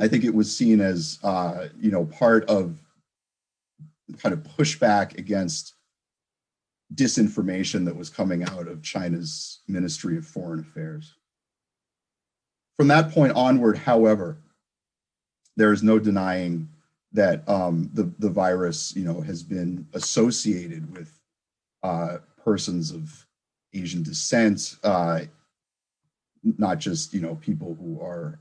I think it was seen as, part of kind of pushback against disinformation that was coming out of China's Ministry of Foreign Affairs. From that point onward, however, there is no denying that the virus, has been associated with persons of Asian descent, not just, people who are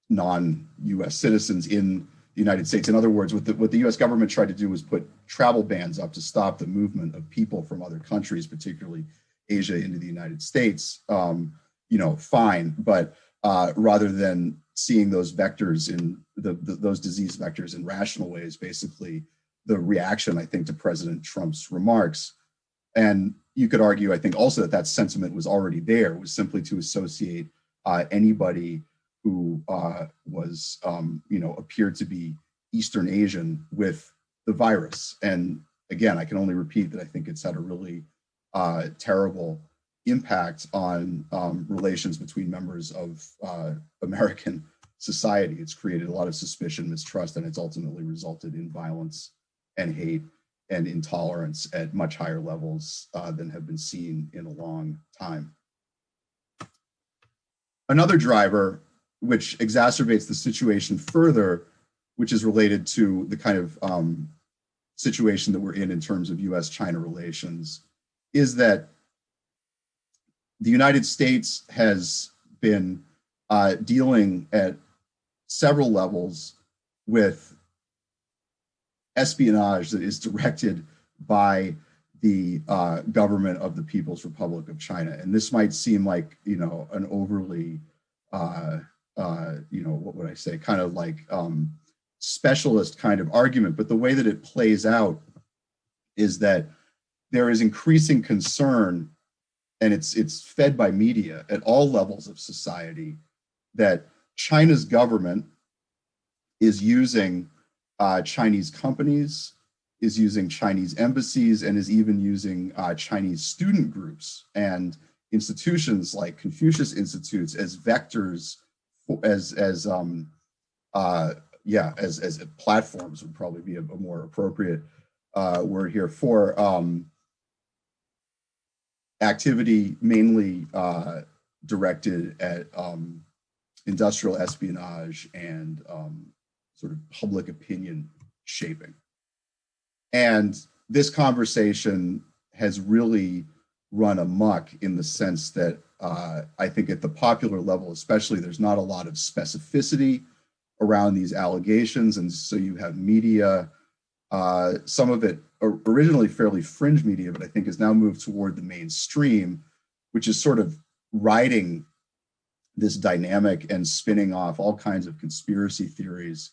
non-US citizens in the United States. In other words, what the US government tried to do was put travel bans up to stop the movement of people from other countries, particularly Asia, into the United States. Fine, but rather than seeing those vectors in those disease vectors in rational ways, basically the reaction, I think, to President Trump's remarks, and you could argue, I think, also that sentiment was already there, was simply to associate anybody who was, appeared to be Eastern Asian with the virus. And again, I can only repeat that I think it's had a really terrible impact on relations between members of American society. It's created a lot of suspicion, mistrust, and it's ultimately resulted in violence and hate and intolerance at much higher levels than have been seen in a long time. Another driver, which exacerbates the situation further, which is related to the kind of situation that we're in terms of US-China relations, is that the United States has been dealing at several levels with espionage that is directed by the government of the People's Republic of China. And this might seem like, an overly, what would I say, kind of like specialist kind of argument, but the way that it plays out is that there is increasing concern, and it's fed by media at all levels of society, that China's government is using Chinese companies, is using Chinese embassies, and is even using Chinese student groups and institutions like Confucius Institutes as vectors, as platforms would probably be a more appropriate word here, for activity mainly directed at industrial espionage and sort of public opinion shaping. And this conversation has really run amok in the sense that I think at the popular level, especially, there's not a lot of specificity around these allegations. And so you have media, some of it originally fairly fringe media, but I think has now moved toward the mainstream, which is sort of riding this dynamic and spinning off all kinds of conspiracy theories,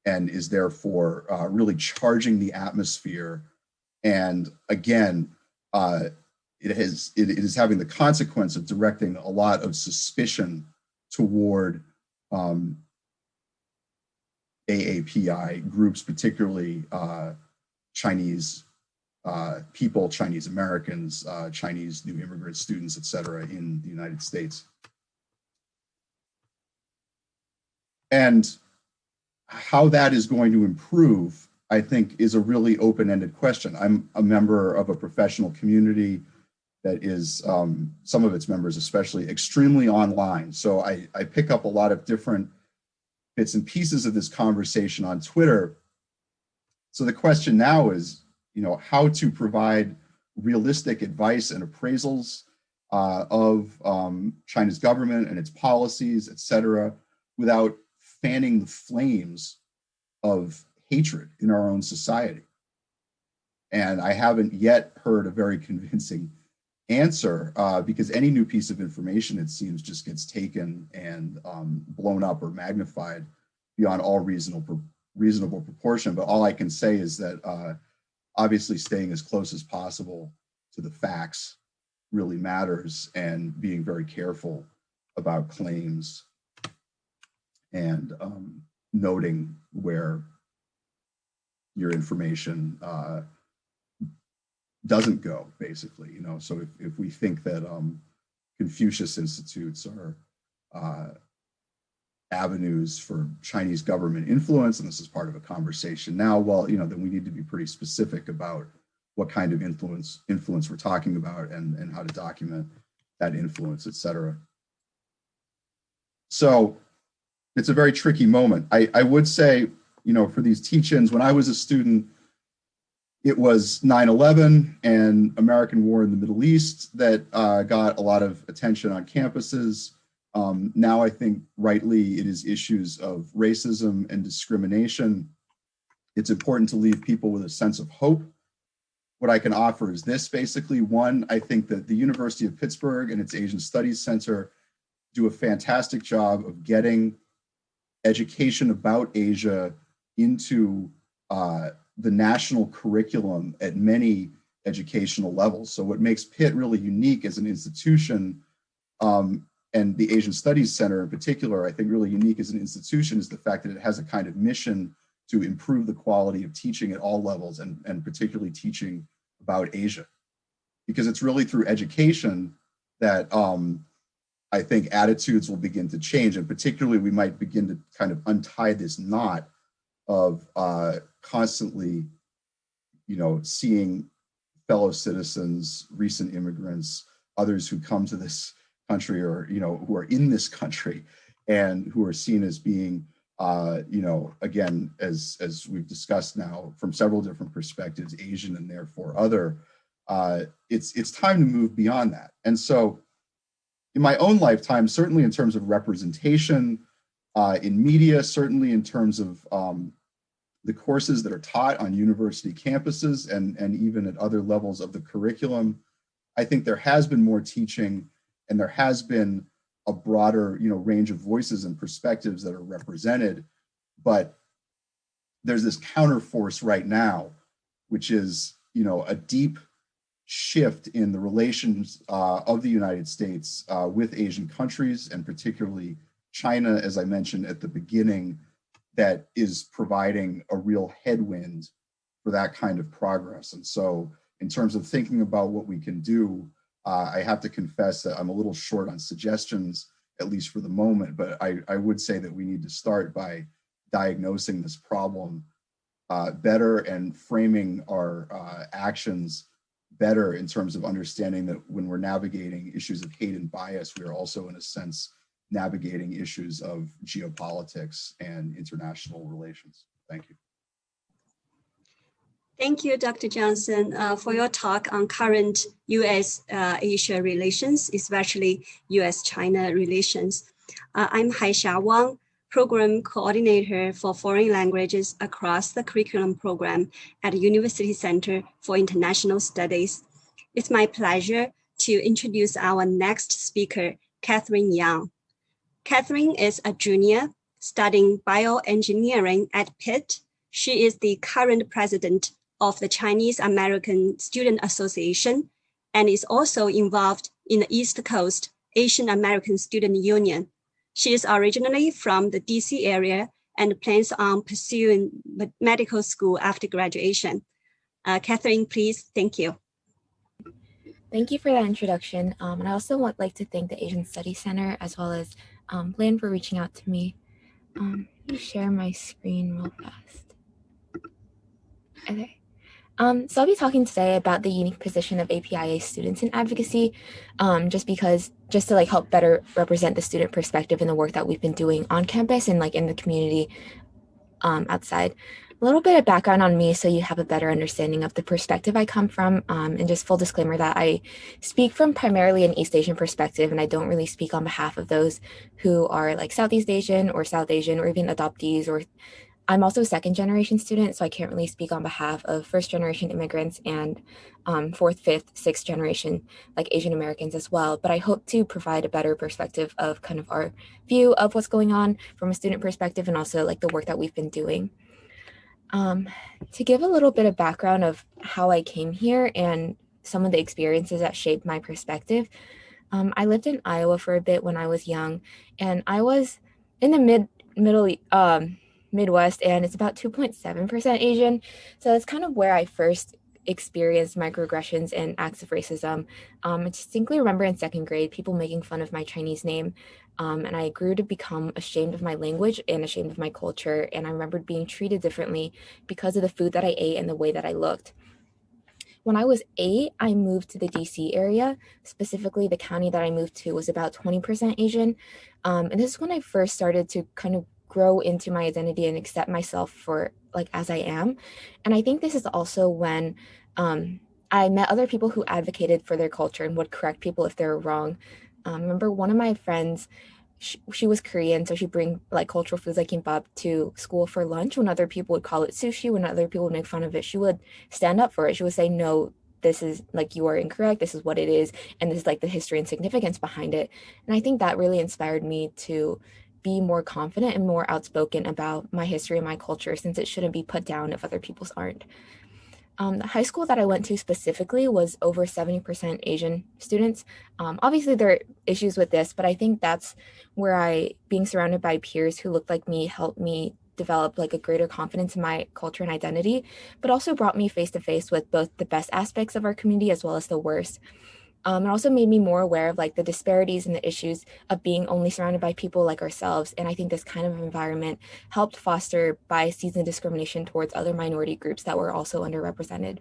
and is therefore really charging the atmosphere. And again, it is having the consequence of directing a lot of suspicion toward AAPI groups, particularly Chinese people, Chinese Americans, Chinese new immigrant students, et cetera, in the United States. And how that is going to improve, I think, is a really open-ended question. I'm a member of a professional community that is, some of its members especially, extremely online. So I pick up a lot of different bits and pieces of this conversation on Twitter. So the question now is, how to provide realistic advice and appraisals of China's government and its policies, et cetera, without fanning the flames of hatred in our own society. And I haven't yet heard a very convincing answer because any new piece of information, it seems, just gets taken and blown up or magnified beyond all reasonable proportion. But all I can say is that obviously staying as close as possible to the facts really matters, and being very careful about claims and noting where your information doesn't go, basically. So if we think that Confucius Institutes are avenues for Chinese government influence, and this is part of a conversation now, well, then we need to be pretty specific about what kind of influence we're talking about, and how to document that influence, et cetera. So it's a very tricky moment. I would say, for these teach-ins, when I was a student, it was 9/11 and American war in the Middle East that got a lot of attention on campuses. Now I think rightly it is issues of racism and discrimination. It's important to leave people with a sense of hope. What I can offer is this, basically. One, I think that the University of Pittsburgh and its Asian Studies Center do a fantastic job of getting education about Asia into the national curriculum at many educational levels. So what makes Pitt really unique as an institution, and the Asian Studies Center in particular, I think really unique as an institution, is the fact that it has a kind of mission to improve the quality of teaching at all levels, and particularly teaching about Asia. because it's really through education that I think attitudes will begin to change, and particularly we might begin to kind of untie this knot of constantly, seeing fellow citizens, recent immigrants, others who come to this country or, who are in this country and who are seen as being, again, as we've discussed now from several different perspectives, Asian and therefore other, it's time to move beyond that. And so in my own lifetime, certainly in terms of representation in media, certainly in terms of the courses that are taught on university campuses and even at other levels of the curriculum, I think there has been more teaching and there has been a broader, range of voices and perspectives that are represented. But there's this counterforce right now, which is, a deep shift in the relations of the United States with Asian countries, and particularly China, as I mentioned at the beginning, that is providing a real headwind for that kind of progress. And so in terms of thinking about what we can do, I have to confess that I'm a little short on suggestions, at least for the moment, but I would say that we need to start by diagnosing this problem better and framing our actions better in terms of understanding that when we're navigating issues of hate and bias, we are also, in a sense, navigating issues of geopolitics and international relations. Thank you. Thank you, Dr. Johnson, for your talk on current U.S.-Asia relations, especially U.S.-China relations. I'm Haixia Wang, Program Coordinator for Foreign Languages across the curriculum program at the University Center for International Studies. It's my pleasure to introduce our next speaker, Catherine Yang. Catherine is a junior studying bioengineering at Pitt. She is the current president of the Chinese American Student Association and is also involved in the East Coast Asian American Student Union. She is originally from the DC area and plans on pursuing medical school after graduation. Catherine, please, thank you. Thank you for that introduction. And I also would like to thank the Asian Studies Center as well as Lynne for reaching out to me. Let me share my screen real fast. Okay. So I'll be talking today about the unique position of APIA students in advocacy, just to help better represent the student perspective in the work that we've been doing on campus and in the community outside. A little bit of background on me so you have a better understanding of the perspective I come from, and just full disclaimer that I speak from primarily an East Asian perspective, and I don't really speak on behalf of those who are Southeast Asian or South Asian or even adoptees, or I'm also a second generation student, so I can't really speak on behalf of first generation immigrants and fourth, fifth, sixth generation Asian Americans as well. But I hope to provide a better perspective of kind of our view of what's going on from a student perspective and also the work that we've been doing. To give a little bit of background of how I came here and some of the experiences that shaped my perspective, I lived in Iowa for a bit when I was young, and I was in the Midwest, and it's about 2.7% Asian. So that's kind of where I first experienced microaggressions and acts of racism. I distinctly remember in second grade, people making fun of my Chinese name. And I grew to become ashamed of my language and ashamed of my culture. And I remembered being treated differently because of the food that I ate and the way that I looked. When I was 8, I moved to the DC area. Specifically, the county that I moved to was about 20% Asian. And this is when I first started to kind of grow into my identity and accept myself for as I am. And I think this is also when I met other people who advocated for their culture and would correct people if they were wrong. I remember one of my friends, she was Korean, so she'd bring cultural foods like kimbap to school for lunch. When other people would call it sushi, when other people would make fun of it, she would stand up for it. She would say, no, this is you are incorrect. This is what it is. And this is the history and significance behind it. And I think that really inspired me to be more confident and more outspoken about my history and my culture, since it shouldn't be put down if other people's aren't. The high school that I went to specifically was over 70% Asian students. Obviously, there are issues with this, but I think that's where being surrounded by peers who looked like me helped me develop like a greater confidence in my culture and identity, but also brought me face to face with both the best aspects of our community as well as the worst. It also made me more aware of like the disparities and the issues of being only surrounded by people like ourselves. And I think this kind of environment helped foster biases and discrimination towards other minority groups that were also underrepresented.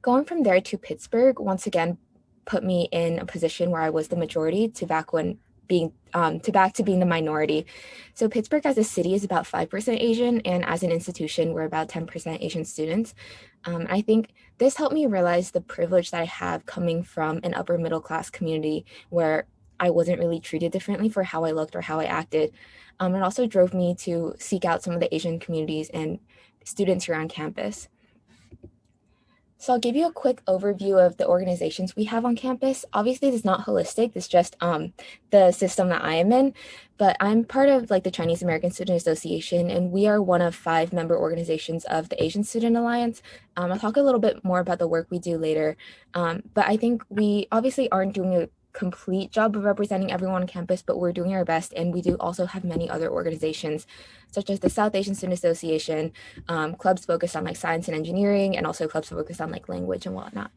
Going from there to Pittsburgh, once again, put me in a position where I was the majority to back to being the minority. So Pittsburgh as a city is about 5% Asian, and as an institution, we're about 10% Asian students. I think this helped me realize the privilege that I have coming from an upper middle class community where I wasn't really treated differently for how I looked or how I acted. It also drove me to seek out some of the Asian communities and students here on campus. So I'll give you a quick overview of the organizations we have on campus. Obviously, this is not holistic. This is just the system that I am in, but I'm part of like the Chinese American Student Association, and we are one of 5 member organizations of the Asian Student Alliance. I'll talk a little bit more about the work we do later, but I think we obviously aren't doing a complete job of representing everyone on campus, but we're doing our best. And we do also have many other organizations, such as the South Asian Student Association, clubs focused on like science and engineering, and also clubs focused on like language and whatnot.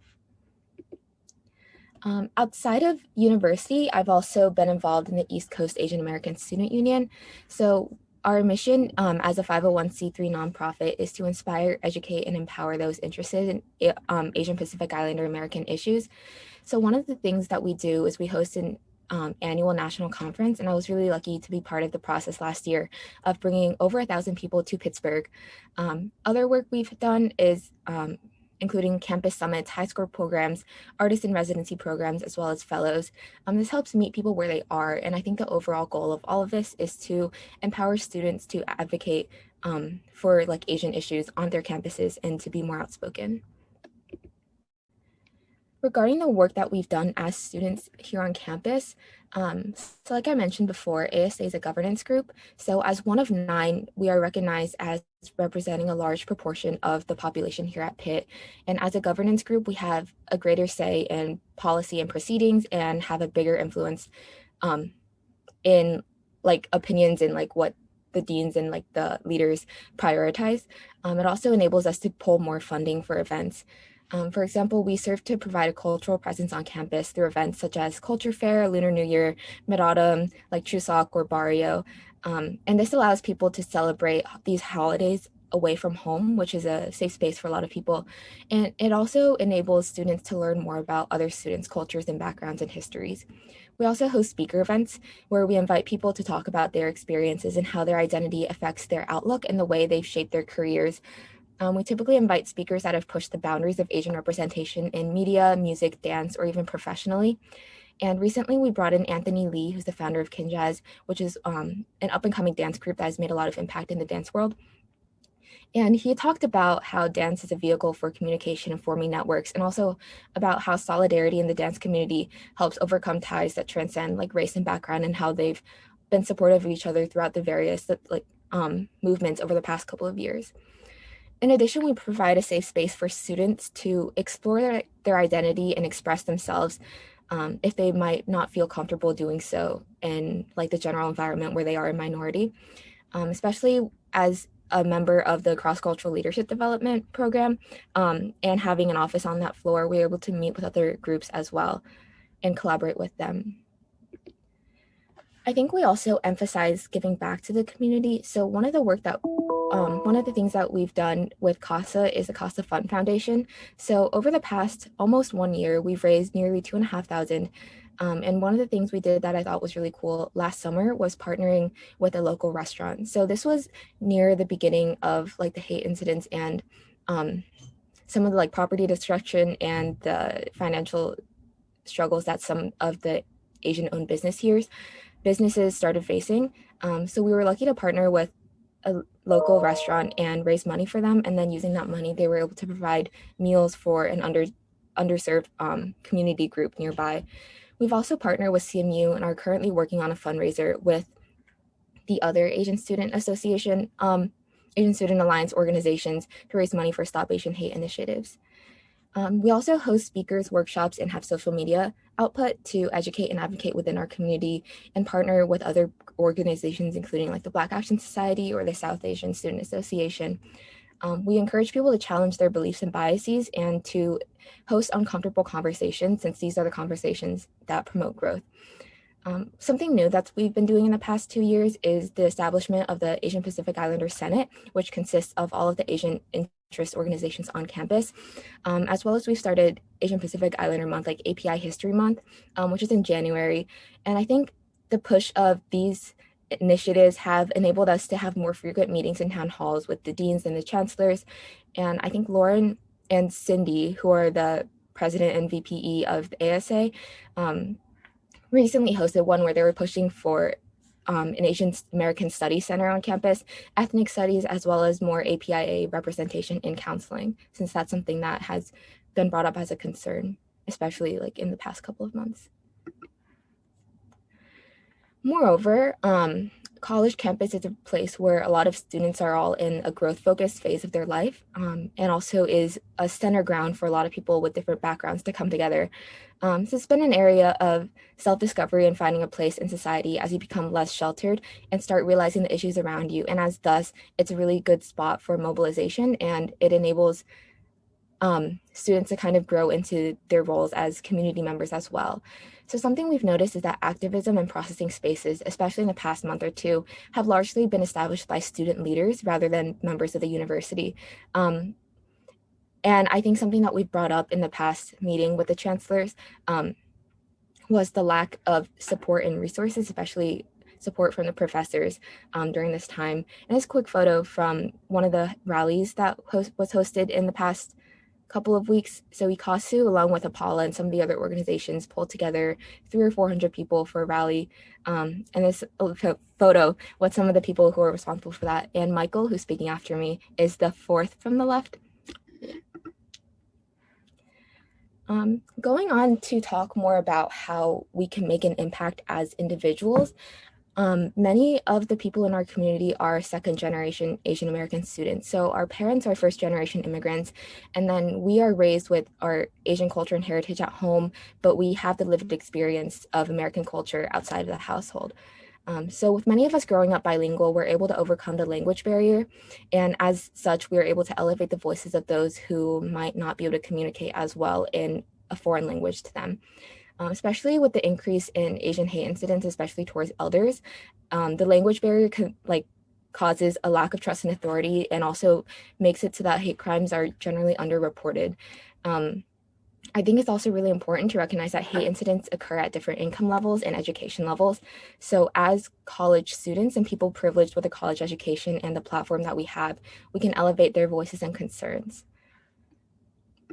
Outside of university, I've also been involved in the East Coast Asian American Student Union. So our mission as a 501c3 nonprofit is to inspire, educate, and empower those interested in Asian Pacific Islander American issues. So one of the things that we do is we host an annual national conference, and I was really lucky to be part of the process last year of bringing over 1,000 people to Pittsburgh. Other work we've done is including campus summits, high school programs, artist in residency programs, as well as fellows. This helps meet people where they are, and I think the overall goal of all of this is to empower students to advocate for like Asian issues on their campuses and to be more outspoken. Regarding the work that we've done as students here on campus, so like I mentioned before, ASA is a governance group. So as one of 9, we are recognized as representing a large proportion of the population here at Pitt. And as a governance group, we have a greater say in policy and proceedings and have a bigger influence in like opinions and like what the deans and like the leaders prioritize. It also enables us to pull more funding for events. For example, we serve to provide a cultural presence on campus through events such as Culture Fair, Lunar New Year, Mid-Autumn, like Chuseok or Barrio. And this allows people to celebrate these holidays away from home, which is a safe space for a lot of people. And it also enables students to learn more about other students' cultures and backgrounds and histories. We also host speaker events where we invite people to talk about their experiences and how their identity affects their outlook and the way they've shaped their careers. We typically invite speakers that have pushed the boundaries of Asian representation in media, music, dance, or even professionally. And recently we brought in Anthony Lee, who's the founder of Kinjazz, which is an up-and-coming dance group that has made a lot of impact in the dance world. And he talked about how dance is a vehicle for communication and forming networks, and also about how solidarity in the dance community helps overcome ties that transcend like race and background, and how they've been supportive of each other throughout the various movements over the past couple of years. In addition, we provide a safe space for students to explore their identity and express themselves if they might not feel comfortable doing so in like the general environment where they are a minority. Especially as a member of the cross-cultural leadership development program and having an office on that floor, we're able to meet with other groups as well and collaborate with them. I think we also emphasize giving back to the community. So one of the things that we've done with CASA is the CASA Fund Foundation. So over the past almost 1 year, we've raised nearly $2,500. And one of the things we did that I thought was really cool last summer was partnering with a local restaurant. So this was near the beginning of like the hate incidents and some of the like property destruction and the financial struggles that some of the Asian-owned businesses started facing. So we were lucky to partner with a local restaurant and raise money for them. And then using that money, they were able to provide meals for an underserved community group nearby. We've also partnered with CMU and are currently working on a fundraiser with the other Asian Student Association, Asian Student Alliance organizations to raise money for Stop Asian Hate initiatives. We also host speakers, workshops, and have social media output to educate and advocate within our community and partner with other organizations, including like the Black Action Society or the South Asian Student Association. We encourage people to challenge their beliefs and biases and to host uncomfortable conversations, since these are the conversations that promote growth. Something new that we've been doing in the past 2 years is the establishment of the Asian Pacific Islander Senate, which consists of all of the Asian interest organizations on campus, as well as we've started Asian Pacific Islander Month, like API History Month, which is in January. And I think the push of these initiatives have enabled us to have more frequent meetings in town halls with the deans and the chancellors. And I think Lauren and Cindy, who are the president and VPE of the ASA, recently hosted one where they were pushing for an Asian American Studies Center on campus, ethnic studies, as well as more APIA representation in counseling, since that's something that has been brought up as a concern, especially like in the past couple of months. Moreover, college campus is a place where a lot of students are all in a growth-focused phase of their life, and also is a center ground for a lot of people with different backgrounds to come together. So it's been an area of self-discovery and finding a place in society as you become less sheltered and start realizing the issues around you. And as thus, it's a really good spot for mobilization, and it enables students to kind of grow into their roles as community members as well. So something we've noticed is that activism and processing spaces, especially in the past month or two, have largely been established by student leaders rather than members of the university. And I think something that we've brought up in the past meeting with the chancellors was the lack of support and resources, especially support from the professors during this time. And this quick photo from one of the rallies that was hosted in the past couple of weeks. So ICASU, along with Apala and some of the other organizations, pulled together 300 or 400 people for a rally. And this photo with some of the people who are responsible for that. And Michael, who's speaking after me, is the fourth from the left. Going on to talk more about how we can make an impact as individuals. Many of the people in our community are second generation Asian American students. So our parents are first generation immigrants, and then we are raised with our Asian culture and heritage at home, but we have the lived experience of American culture outside of the household. So with many of us growing up bilingual, we're able to overcome the language barrier. And as such, we are able to elevate the voices of those who might not be able to communicate as well in a foreign language to them. Especially with the increase in Asian hate incidents, especially towards elders, the language barrier causes a lack of trust and authority, and also makes it so that hate crimes are generally underreported. I think it's also really important to recognize that hate incidents occur at different income levels and education levels. So as college students and people privileged with a college education and the platform that we have, we can elevate their voices and concerns.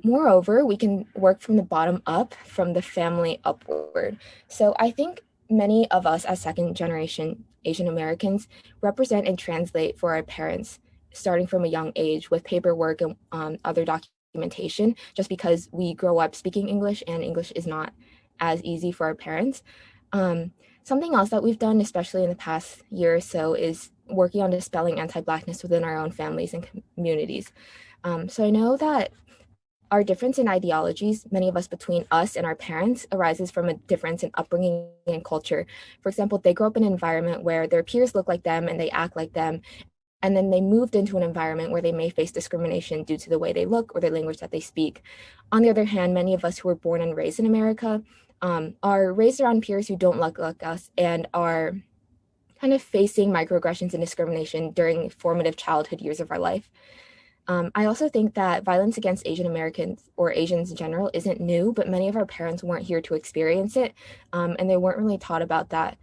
Moreover, we can work from the bottom up, from the family upward. So I think many of us as second generation Asian Americans represent and translate for our parents, starting from a young age with paperwork and other documentation, just because we grow up speaking English and English is not as easy for our parents. Something else that we've done, especially in the past year or so, is working on dispelling anti-Blackness within our own families and communities. So I know that our difference in ideologies, many of us between us and our parents, arises from a difference in upbringing and culture. For example, they grew up in an environment where their peers look like them and they act like them, and then they moved into an environment where they may face discrimination due to the way they look or the language that they speak. On the other hand, many of us who were born and raised in America are raised around peers who don't look like us and are kind of facing microaggressions and discrimination during formative childhood years of our life. I also think that violence against Asian Americans or Asians in general isn't new, but many of our parents weren't here to experience it, and they weren't really taught about that,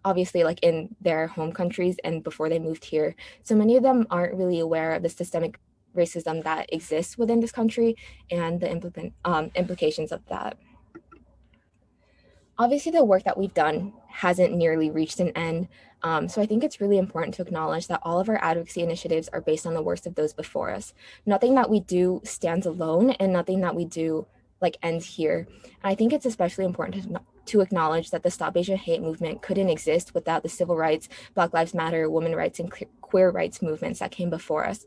obviously, like in their home countries and before they moved here. So many of them aren't really aware of the systemic racism that exists within this country and the implications of that. Obviously, the work that we've done hasn't nearly reached an end. So I think it's really important to acknowledge that all of our advocacy initiatives are based on the works of those before us. Nothing that we do stands alone, and nothing that we do ends here. And I think it's especially important to acknowledge that the Stop Asian Hate movement couldn't exist without the civil rights, Black Lives Matter, women's rights, and queer rights movements that came before us.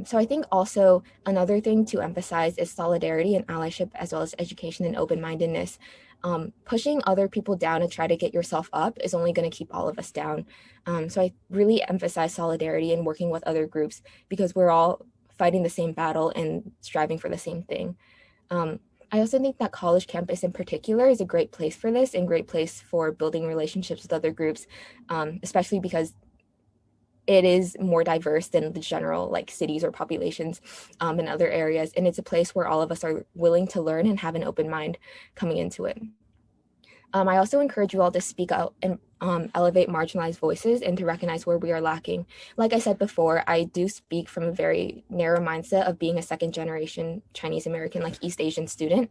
So I think also another thing to emphasize is solidarity and allyship, as well as education and open-mindedness. Pushing other people down and try to get yourself up is only going to keep all of us down. So I really emphasize solidarity and working with other groups because we're all fighting the same battle and striving for the same thing. I also think that college campus in particular is a great place for this and great place for building relationships with other groups, especially because it is more diverse than the general like cities or populations in other areas. And it's a place where all of us are willing to learn and have an open mind coming into it. I also encourage you all to speak out and elevate marginalized voices and to recognize where we are lacking. Like I said before, I do speak from a very narrow mindset of being a second generation Chinese American, like East Asian student.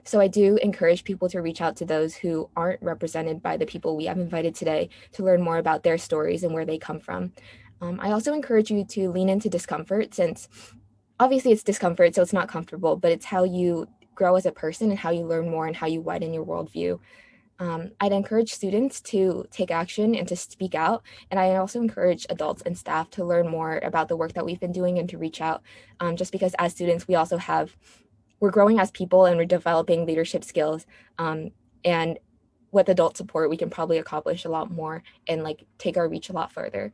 So I do encourage people to reach out to those who aren't represented by the people we have invited today to learn more about their stories and where they come from. I also encourage you to lean into discomfort, since obviously it's discomfort, so it's not comfortable, but it's how you grow as a person and how you learn more and how you widen your worldview. I'd encourage students to take action and to speak out. And I also encourage adults and staff to learn more about the work that we've been doing and to reach out, just because as students, we're growing as people and we're developing leadership skills. And with adult support, we can probably accomplish a lot more and like take our reach a lot further.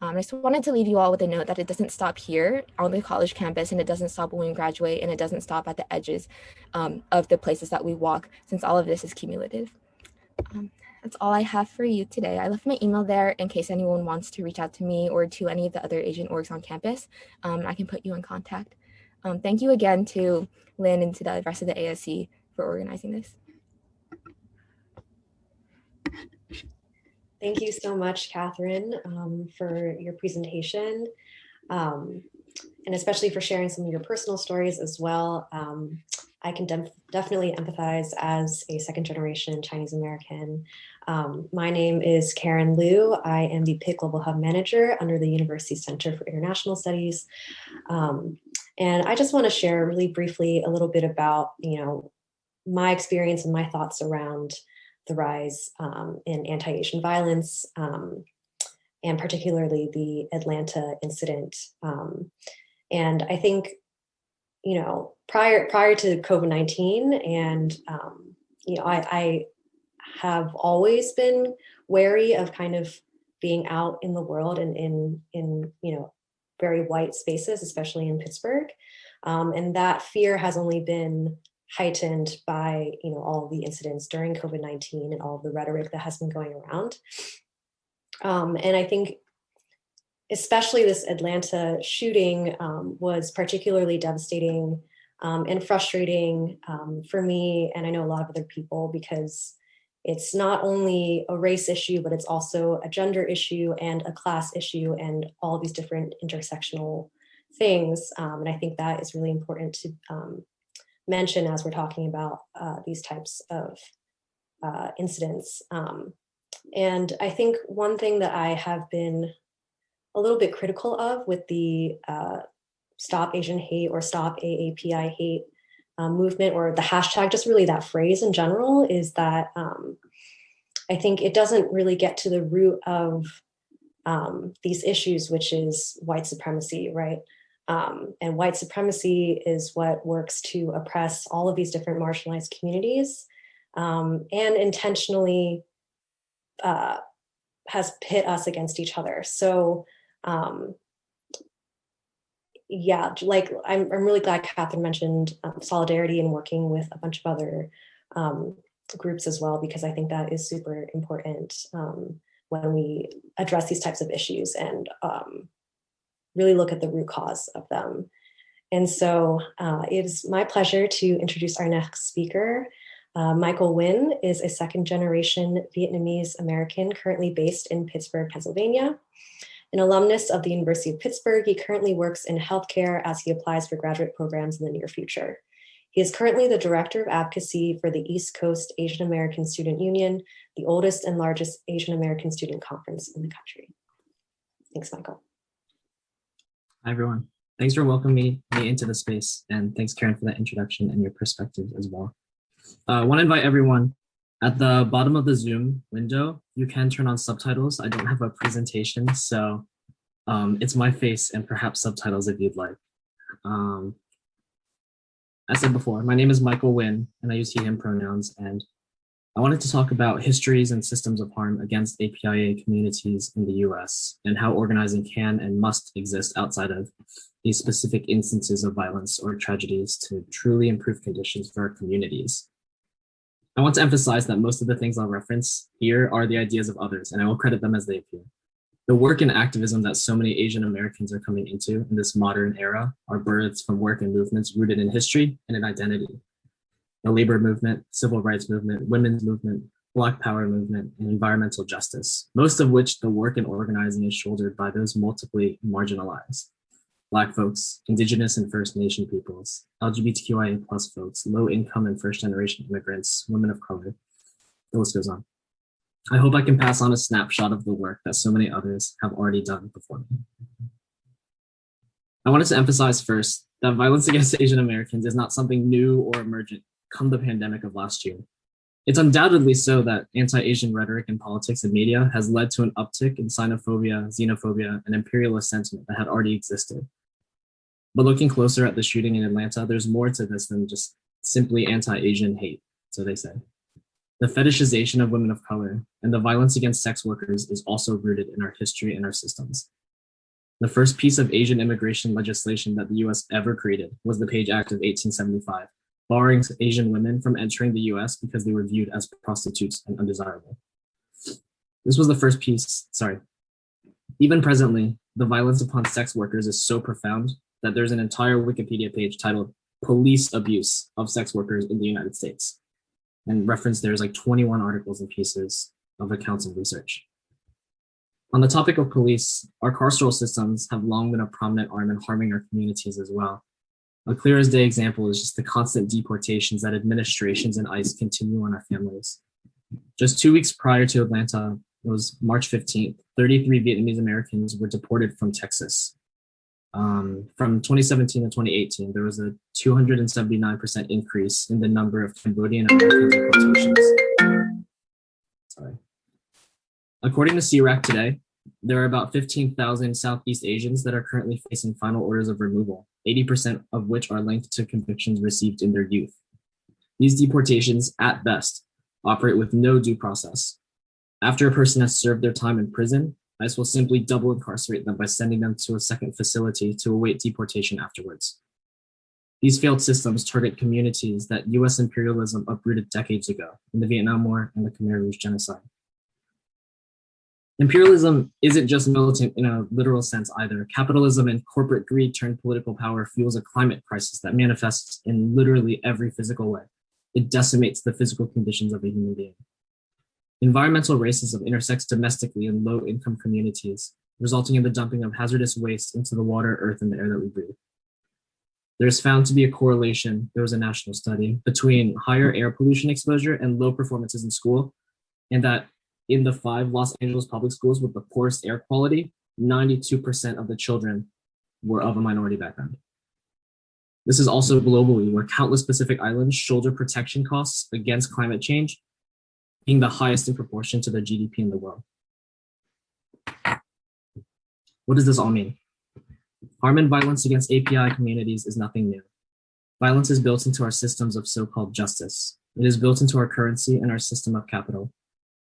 I just wanted to leave you all with a note that it doesn't stop here on the college campus, and it doesn't stop when we graduate, and it doesn't stop at the edges of the places that we walk, since all of this is cumulative. That's all I have for you today. I left my email there in case anyone wants to reach out to me or to any of the other Asian orgs on campus. I can put you in contact. Thank you again to Lynn and to the rest of the ASC for organizing this. Thank you so much, Catherine, for your presentation, and especially for sharing some of your personal stories as well. I can definitely empathize as a second generation Chinese American. My name is Karen Liu. I am the PIC Global Hub Manager under the University Center for International Studies. And I just want to share really briefly a little bit about, my experience and my thoughts around the rise in anti-Asian violence, and particularly the Atlanta incident. And I think, prior to COVID-19, and I have always been wary of kind of being out in the world and in very white spaces, especially in Pittsburgh, and that fear has only been heightened by all of the incidents during COVID-19 and all of the rhetoric that has been going around. And I think especially this Atlanta shooting was particularly devastating and frustrating for me, and I know a lot of other people, because it's not only a race issue, but it's also a gender issue and a class issue and all these different intersectional things. And I think that is really important to mention as we're talking about these types of incidents. And I think one thing that I have been a little bit critical of with the Stop Asian Hate or Stop AAPI Hate movement, or the hashtag, just really that phrase in general, is that I think it doesn't really get to the root of these issues, which is white supremacy, right? And white supremacy is what works to oppress all of these different marginalized communities, and intentionally has pit us against each other. So yeah, like I'm really glad Catherine mentioned solidarity and working with a bunch of other groups as well, because I think that is super important when we address these types of issues and really look at the root cause of them. And so it is my pleasure to introduce our next speaker. Michael Nguyen is a second generation Vietnamese American currently based in Pittsburgh, Pennsylvania. An alumnus of the University of Pittsburgh, he currently works in healthcare as he applies for graduate programs in the near future. He is currently the Director of Advocacy for the East Coast Asian American Student Union, the oldest and largest Asian American student conference in the country. Thanks, Michael. Hi, everyone. Thanks for welcoming me into the space, and thanks, Karen, for that introduction and your perspective as well. I want to invite everyone at the bottom of the Zoom window. You can turn on subtitles. I don't have a presentation, so It's my face and perhaps subtitles if you'd like. I said before, my name is Michael Nguyen, and I use he, him pronouns, and I wanted to talk about histories and systems of harm against APIA communities in the US and how organizing can and must exist outside of these specific instances of violence or tragedies to truly improve conditions for our communities. I want to emphasize that most of the things I'll reference here are the ideas of others, and I will credit them as they appear. The work and activism that so many Asian Americans are coming into in this modern era are births from work and movements rooted in history and in identity. The labor movement, civil rights movement, women's movement, Black power movement, and environmental justice, most of which the work and organizing is shouldered by those multiply marginalized. Black folks, Indigenous and First Nation peoples, LGBTQIA+ folks, low income and first generation immigrants, women of color. The list goes on. I hope I can pass on a snapshot of the work that so many others have already done before me. I wanted to emphasize first that violence against Asian Americans is not something new or emergent come the pandemic of last year. It's undoubtedly so that anti-Asian rhetoric in politics and media has led to an uptick in xenophobia, xenophobia, and imperialist sentiment that had already existed. But looking closer at the shooting in Atlanta, there's more to this than just simply anti-Asian hate, so they say. The fetishization of women of color and the violence against sex workers is also rooted in our history and our systems. The first piece of Asian immigration legislation that the US ever created was the Page Act of 1875, barring Asian women from entering the US because they were viewed as prostitutes and undesirable. This was the first piece, Even presently, the violence upon sex workers is so profound that there's an entire Wikipedia page titled Police Abuse of Sex Workers in the United States. And reference there's like 21 articles and pieces of accounts and research. On the topic of police, our carceral systems have long been a prominent arm in harming our communities as well. A clear as day example is just the constant deportations that administrations and ICE continue on our families. Just 2 weeks prior to Atlanta, it was March 15th, 33 Vietnamese Americans were deported from Texas. From 2017 to 2018, there was a 279% increase in the number of Cambodian American deportations. According to CRAC today, there are about 15,000 Southeast Asians that are currently facing final orders of removal, 80% of which are linked to convictions received in their youth. These deportations, at best, operate with no due process. After a person has served their time in prison, ICE will simply double incarcerate them by sending them to a second facility to await deportation afterwards. These failed systems target communities that US imperialism uprooted decades ago in the Vietnam War and the Khmer Rouge genocide. Imperialism isn't just militant in a literal sense either. Capitalism and corporate greed turned political power fuels a climate crisis that manifests in literally every physical way. It decimates the physical conditions of a human being. Environmental racism intersects domestically in low-income communities, resulting in the dumping of hazardous waste into the water, earth, and the air that we breathe. There's found to be a correlation, there was a national study, between higher air pollution exposure and low performances in school, and that in the 5 Los Angeles public schools with the poorest air quality, 92% of the children were of a minority background. This is also globally, where countless Pacific islands shoulder protection costs against climate change, being the highest in proportion to their GDP in the world. What does this all mean? Harm and violence against API communities is nothing new. Violence is built into our systems of so-called justice. It is built into our currency and our system of capital.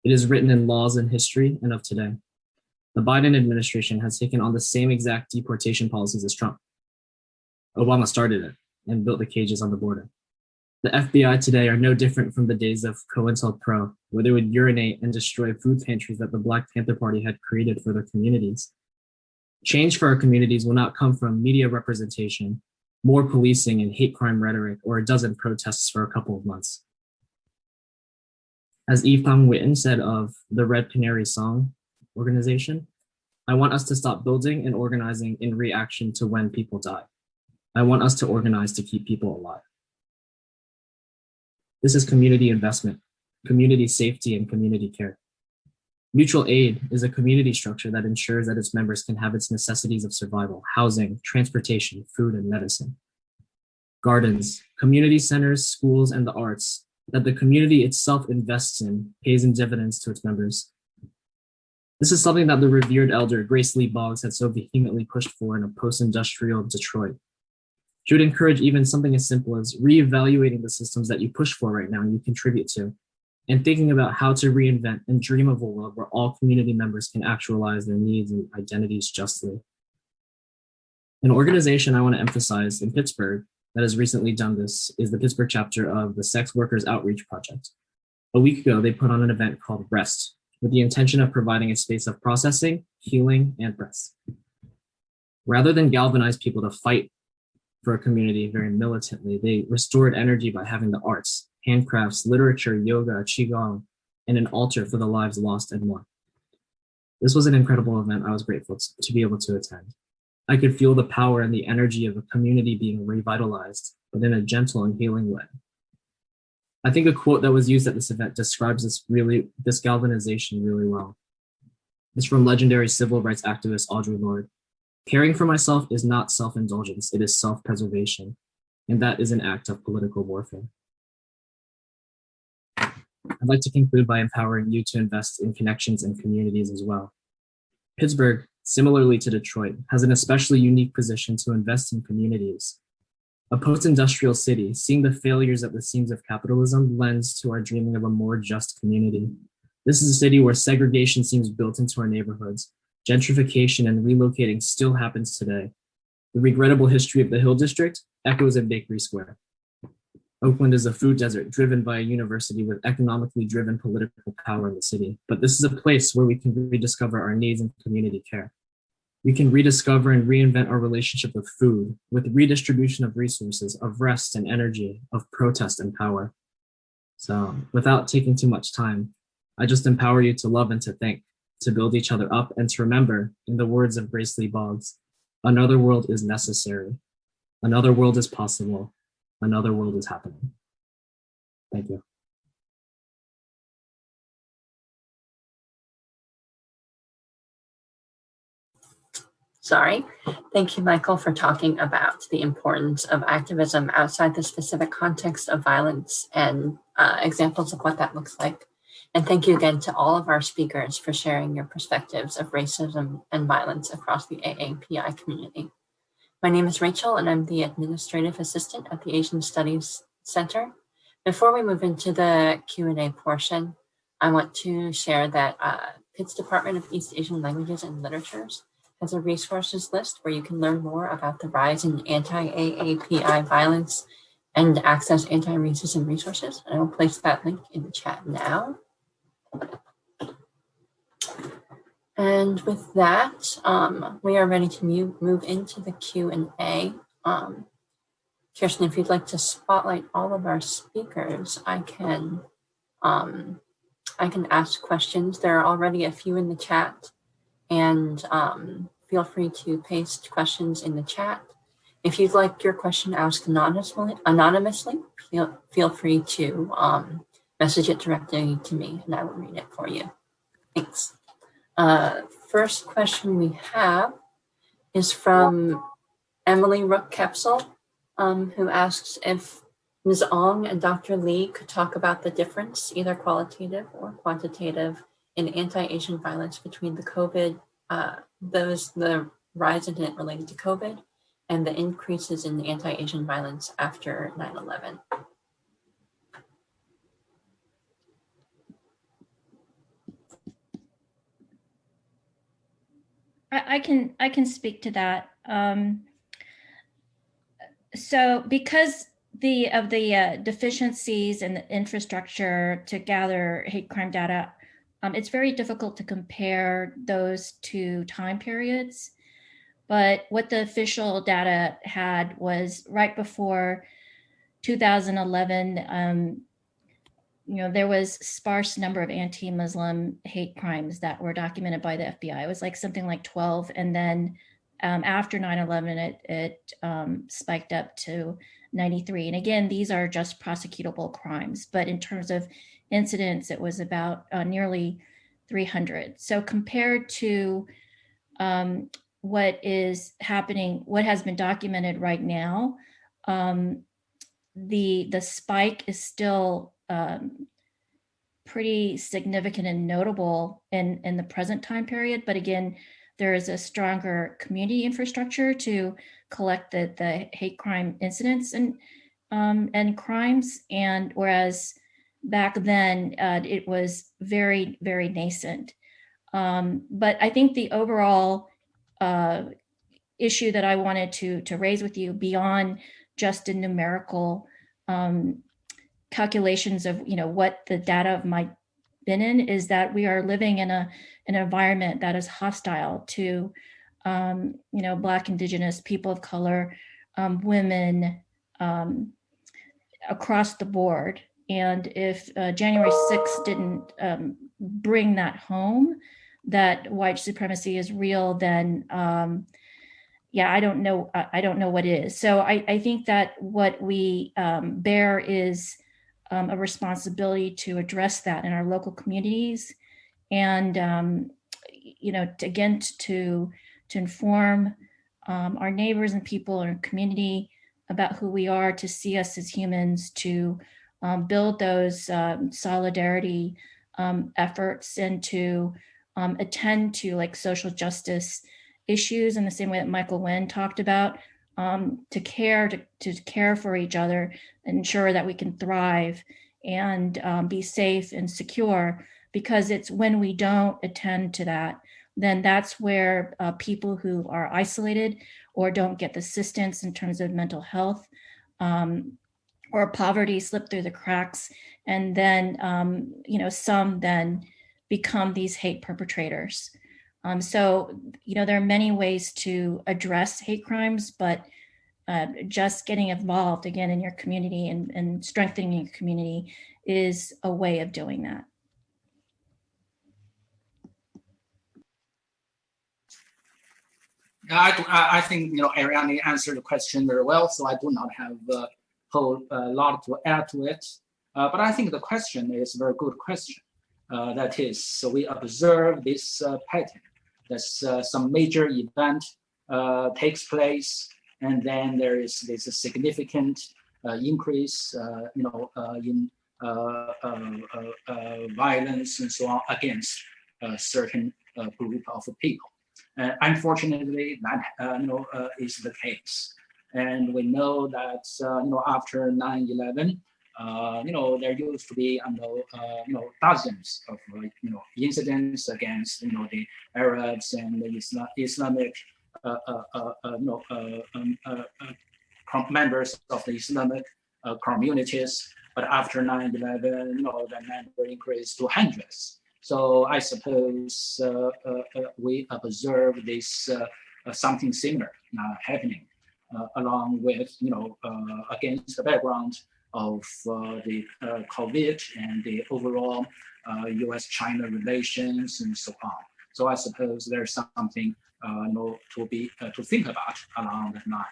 It is written in laws in history and of today. The Biden administration has taken on the same exact deportation policies as Trump. Obama started it and built the cages on the border. The FBI today are no different from the days of COINTELPRO, where they would urinate and destroy food pantries that the Black Panther Party had created for their communities. Change for our communities will not come from media representation, more policing and hate crime rhetoric, or a dozen protests for a couple of months. As Aapi Mobilization said of the Red Canary Song organization, I want us to stop building and organizing in reaction to when people die. I want us to organize to keep people alive. This is community investment, community safety, and community care. Mutual aid is a community structure that ensures that its members can have its necessities of survival, housing, transportation, food, and medicine. Gardens, community centers, schools, and the arts that the community itself invests in pays in dividends to its members. This is something that the revered elder Grace Lee Boggs had so vehemently pushed for in a post-industrial Detroit. She would encourage even something as simple as reevaluating the systems that you push for right now and you contribute to, and thinking about how to reinvent and dream of a world where all community members can actualize their needs and identities justly. An organization I want to emphasize in Pittsburgh that has recently done this is the Pittsburgh chapter of the Sex Workers Outreach Project. A week ago, they put on an event called Rest, with the intention of providing a space of processing, healing, and rest. Rather than galvanize people to fight for a community very militantly, they restored energy by having the arts, handcrafts, literature, yoga, qigong, and an altar for the lives lost and more. This was an incredible event I was grateful to be able to attend. I could feel the power and the energy of a community being revitalized, but in a gentle and healing way. I think a quote that was used at this event describes this galvanization really well. It's from legendary civil rights activist Audre Lorde. Caring for myself is not self-indulgence, it is self-preservation, and that is an act of political warfare. I'd like to conclude by empowering you to invest in connections and communities as well. Pittsburgh, similarly to Detroit, has an especially unique position to invest in communities. A post-industrial city, seeing the failures at the seams of capitalism lends to our dreaming of a more just community. This is a city where segregation seems built into our neighborhoods. Gentrification and relocating still happens today. The regrettable history of the Hill District echoes in Bakery Square. Oakland is a food desert driven by a university with economically driven political power in the city. But this is a place where we can rediscover our needs and community care. We can rediscover and reinvent our relationship with food, with redistribution of resources, of rest and energy, of protest and power. So without taking too much time, I just empower you to love and to think, to build each other up, and to remember, in the words of Grace Lee Boggs, another world is necessary. Another world is possible. Another world is happening. Thank you. Sorry. Thank you, Michael, for talking about the importance of activism outside the specific context of violence and examples of what that looks like. And thank you again to all of our speakers for sharing your perspectives of racism and violence across the AAPI community. My name is Rachel, and I'm the Administrative Assistant at the Asian Studies Center. Before we move into the Q&A portion, I want to share that Pitt's Department of East Asian Languages and Literatures has a resources list where you can learn more about the rise in anti-AAPI violence and access anti-racism resources. And I will place that link in the chat now. And with that, we are ready to move into the Q&A. Kirsten, if you'd like to spotlight all of our speakers, I can ask questions. There are already a few in the chat, and feel free to paste questions in the chat. If you'd like your question asked anonymously, feel free to message it directly to me, and I will read it for you. Thanks. First question we have is from Emily Rook-Capsule, who asks if Ms. Ong and Dr. Lee could talk about the difference, either qualitative or quantitative, in anti-Asian violence between the COVID, the rise in it related to COVID, and the increases in the anti-Asian violence after 9/11. I can speak to that. So because of the deficiencies in the infrastructure to gather hate crime data, it's very difficult to compare those two time periods. But what the official data had was right before 2011, there was sparse number of anti-Muslim hate crimes that were documented by the FBI. It was like something like 12. And then after 9/11, it spiked up to 93. And again, these are just prosecutable crimes. But in terms of incidents, it was about nearly 300. So compared to what is happening, what has been documented right now, the spike is still pretty significant and notable in the present time period. But again, there is a stronger community infrastructure to collect the hate crime incidents and crimes. And whereas back then it was very, very nascent. But I think the overall issue that I wanted to raise with you beyond just the numerical calculations of what the data might been in is that we are living in an environment that is hostile to Black, Indigenous, people of color, women across the board. And if January 6th didn't bring that home, that white supremacy is real, then I don't know what is. So I think that what we bear is a responsibility to address that in our local communities, and to inform our neighbors and people in our community about who we are, to see us as humans, to build those solidarity efforts, and to attend to like social justice issues in the same way that Michael Nguyen talked about, to care for each other, ensure that we can thrive and be safe and secure, because it's when we don't attend to that, then that's where people who are isolated or don't get the assistance in terms of mental health or poverty slip through the cracks. And then, some then become these hate perpetrators. So there are many ways to address hate crimes, but just getting involved again in your community and strengthening your community is a way of doing that. I think Ariane answered the question very well, so I do not have a whole lot to add to it. But I think the question is a very good question. That is, so we observe this pattern. There's some major event takes place, and then there is this significant increase, in violence and so on against a certain group of people. Unfortunately, that is the case, and we know that after 9/11. There used to be dozens of incidents against the Arabs and the Islamic members of the Islamic communities. But after 9/11, the number increased to hundreds. So I suppose we observe this something similar happening along with against the background of the COVID and the overall U.S.-China relations and so on. So I suppose there's something to think about along that line.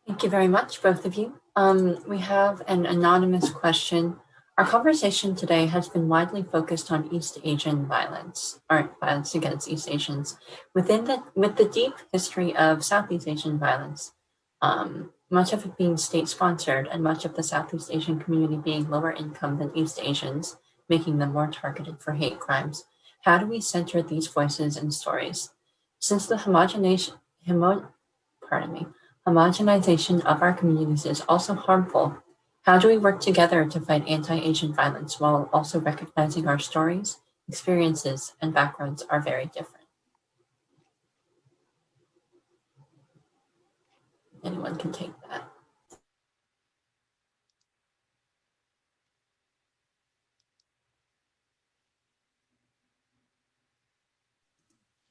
Thank you very much, both of you. We have an anonymous question. Our conversation today has been widely focused on East Asian violence, or violence against East Asians. With the deep history of Southeast Asian violence, much of it being state-sponsored and much of the Southeast Asian community being lower income than East Asians, making them more targeted for hate crimes, how do we center these voices and stories? Since the homogenization of our communities is also harmful, how do we work together to fight anti-Asian violence while also recognizing our stories, experiences, and backgrounds are very different? Anyone can take that.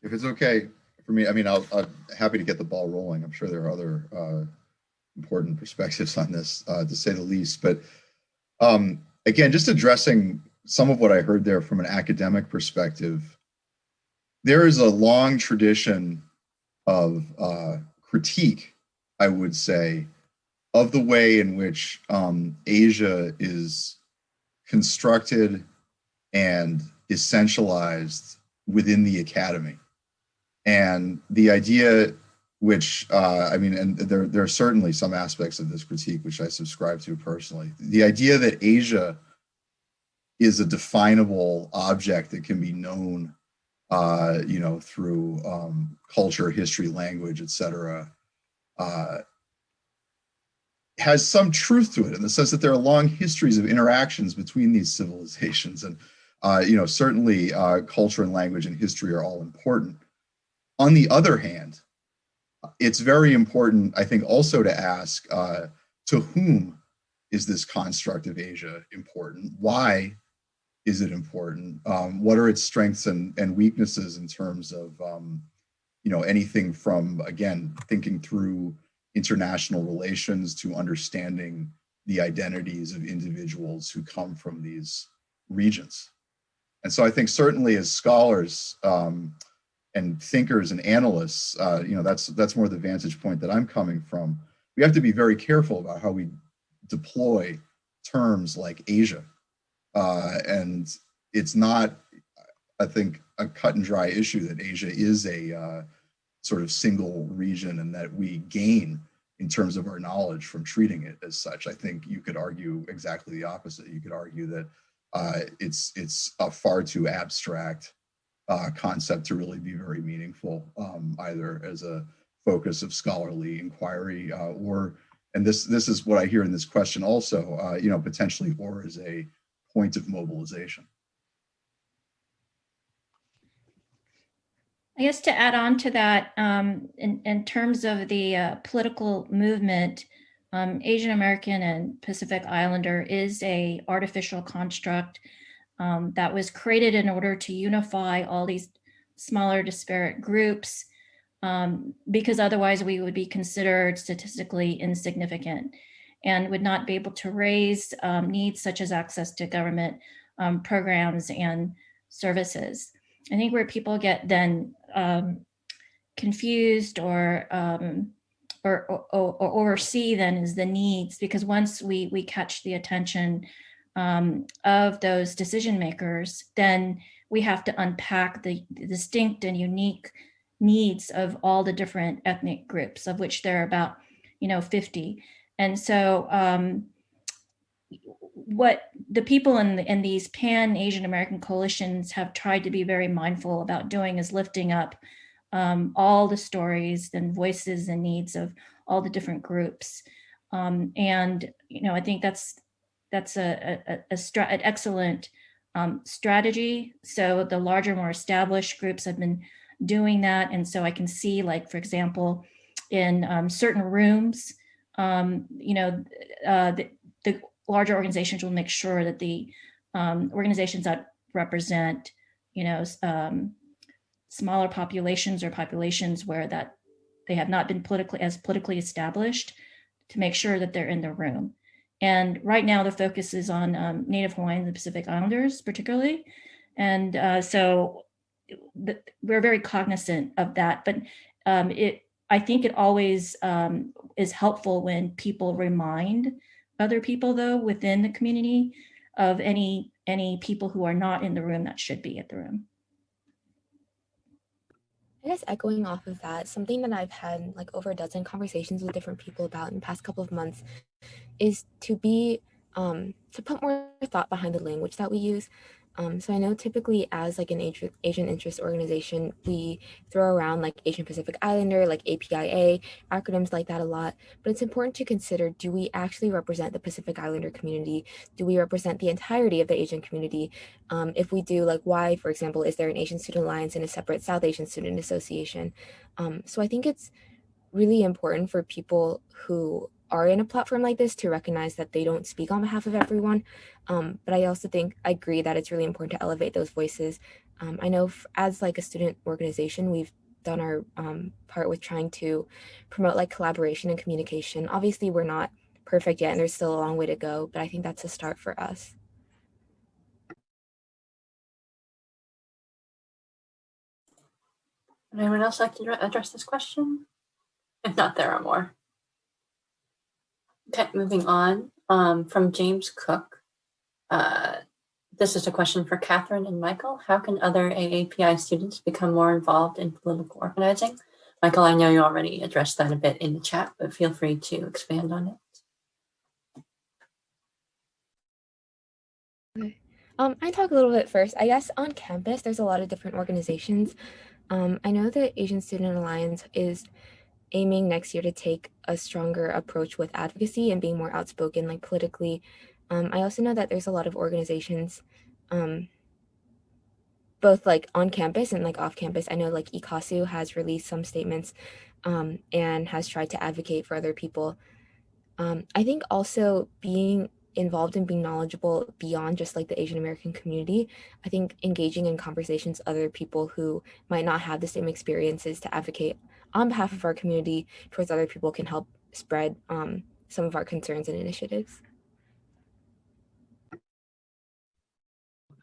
If it's okay for me, I'm happy to get the ball rolling. I'm sure there are other important perspectives on this, to say the least. But again, just addressing some of what I heard there from an academic perspective, there is a long tradition of critique, I would say, of the way in which Asia is constructed and essentialized within the academy. And the idea which I mean, and there are certainly some aspects of this critique which I subscribe to personally. The idea that Asia is a definable object that can be known, you know, through culture, history, language, etc., has some truth to it in the sense that there are long histories of interactions between these civilizations, and you know, certainly culture and language and history are all important. On the other hand, it's very important, I think, also to ask to whom is this construct of Asia important? Why is it important? What are its strengths and weaknesses in terms of, you know, anything from, again, thinking through international relations to understanding the identities of individuals who come from these regions. And so I think certainly as scholars and thinkers and analysts, you know, that's more the vantage point that I'm coming from. We have to be very careful about how we deploy terms like Asia. And it's not, I think, a cut and dry issue that Asia is a sort of single region and that we gain in terms of our knowledge from treating it as such. I think you could argue exactly the opposite. You could argue that it's a far too abstract concept to really be very meaningful, either as a focus of scholarly inquiry or, and this is what I hear in this question also, you know, potentially, or as a point of mobilization. I guess to add on to that, in terms of the political movement, Asian American and Pacific Islander is a artificial construct that was created in order to unify all these smaller disparate groups, because otherwise we would be considered statistically insignificant and would not be able to raise needs such as access to government programs and services. I think where people get then confused or oversee then is the needs, because once we catch the attention of those decision makers, then we have to unpack the distinct and unique needs of all the different ethnic groups, of which there are about 50. And so what the people in these pan-Asian American coalitions have tried to be very mindful about doing is lifting up all the stories and voices and needs of all the different groups. And I think that's an excellent strategy. So the larger, more established groups have been doing that. And so I can see, like, for example, in certain rooms, the larger organizations will make sure that the organizations that represent, smaller populations or populations where that they have not been politically established, to make sure that they're in the room. And right now the focus is on Native Hawaiians and Pacific Islanders particularly. And so we're very cognizant of that, but I think it always is helpful when people remind other people, though, within the community of any people who are not in the room that should be at the room. I guess echoing off of that, something that I've had like over a dozen conversations with different people about in the past couple of months is to put more thought behind the language that we use. So I know typically as like an Asian interest organization, we throw around like Asian Pacific Islander, like APIA, acronyms like that a lot, but it's important to consider, do we actually represent the Pacific Islander community? Do we represent the entirety of the Asian community? If we do, like, why, for example, is there an Asian Student Alliance and a separate South Asian Student Association? So I think it's really important for people who are in a platform like this to recognize that they don't speak on behalf of everyone. But I also I agree that it's really important to elevate those voices. I know as like a student organization, we've done our part with trying to promote like collaboration and communication. Obviously, we're not perfect yet and there's still a long way to go, but I think that's a start for us. Would anyone else like to address this question? If not, there are more. Okay, moving on. From James Cook. This is a question for Catherine and Michael. How can other AAPI students become more involved in political organizing? Michael, I know you already addressed that a bit in the chat, but feel free to expand on it. I talk a little bit first. I guess on campus, there's a lot of different organizations. I know the Asian Student Alliance is aiming next year to take a stronger approach with advocacy and being more outspoken, like politically. I also know that there's a lot of organizations, both like on campus and like off campus. I know like ICASU has released some statements and has tried to advocate for other people. I think also being involved and being knowledgeable beyond just like the Asian American community, I think engaging in conversations with other people who might not have the same experiences to advocate on behalf of our community towards other people can help spread some of our concerns and initiatives.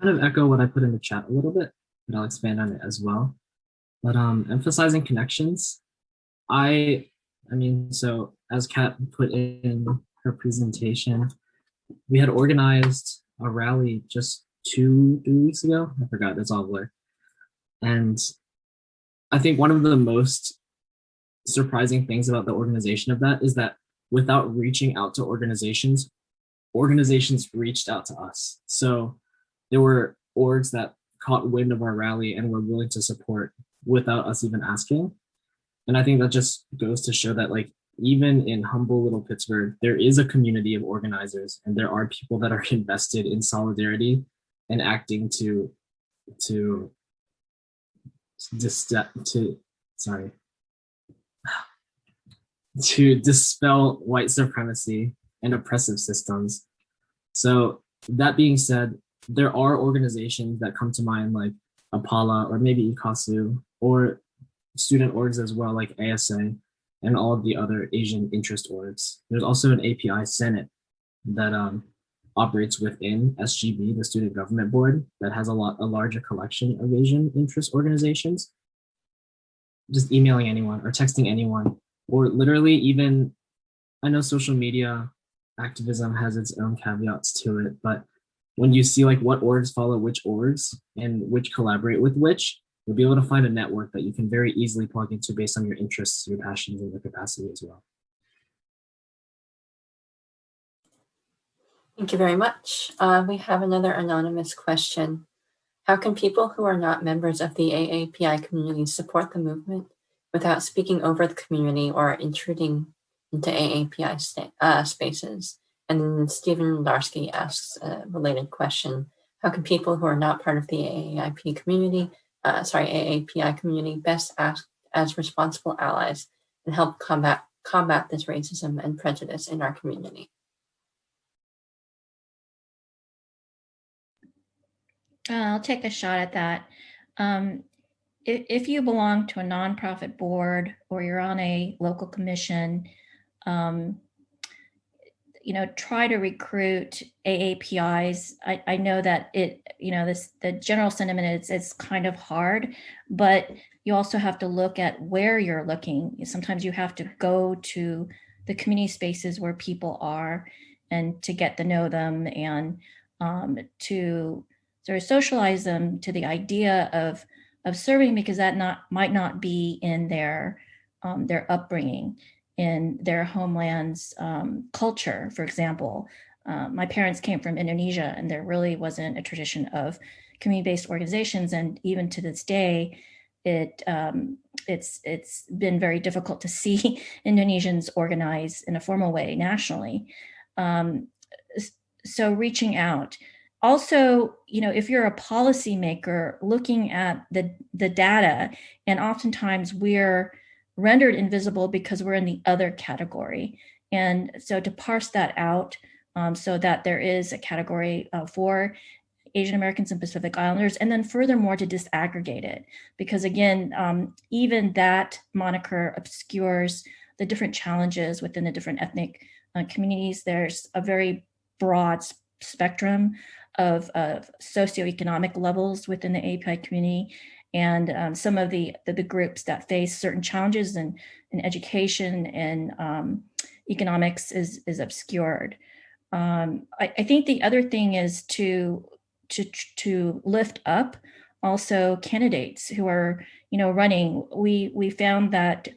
Kind of echo what I put in the chat a little bit, but I'll expand on it as well. But emphasizing connections, I mean, so as Kat put in her presentation, we had organized a rally just 2-3 weeks ago. I forgot, it's all blur. And I think one of the most surprising things about the organization of that is that without reaching out to organizations reached out to us. So there were orgs that caught wind of our rally and were willing to support without us even asking. And I think that just goes to show that like, even in humble little Pittsburgh, there is a community of organizers and there are people that are invested in solidarity and acting to dispel white supremacy and oppressive systems. So that being said, there are organizations that come to mind like APALA or maybe ICASU or student orgs as well, like ASA and all of the other Asian interest orgs. There's also an API Senate that operates within SGB, the Student Government Board, that has a larger collection of Asian interest organizations. Just emailing anyone or texting anyone, or literally even, I know social media activism has its own caveats to it, but when you see like what orgs follow which orgs and which collaborate with which, you'll be able to find a network that you can very easily plug into based on your interests, your passions, and your capacity as well. Thank you very much. We have another anonymous question. How can people who are not members of the AAPI community support the movement without speaking over the community or intruding into AAPI spaces? And then Stephen Larsky asks a related question. How can people who are not part of the AAPI community best act as responsible allies and help combat this racism and prejudice in our community? I'll take a shot at that. If you belong to a nonprofit board or you're on a local commission, try to recruit AAPIs. I know that the general sentiment is it's kind of hard, but you also have to look at where you're looking. Sometimes you have to go to the community spaces where people are and to get to know them and to sort of socialize them to the idea of serving, because that might not be in their upbringing, in their homeland's culture. For example, my parents came from Indonesia, and there really wasn't a tradition of community-based organizations, and even to this day, it's been very difficult to see Indonesians organize in a formal way nationally. So reaching out. Also, if you're a policymaker looking at the data, and oftentimes we're rendered invisible because we're in the other category. And so to parse that out so that there is a category for Asian Americans and Pacific Islanders, and then furthermore to disaggregate it. Because again, even that moniker obscures the different challenges within the different ethnic communities. There's a very broad spectrum of socioeconomic levels within the API community. And some of the groups that face certain challenges in education and economics is obscured. I think the other thing is to lift up also candidates who are, running, we found that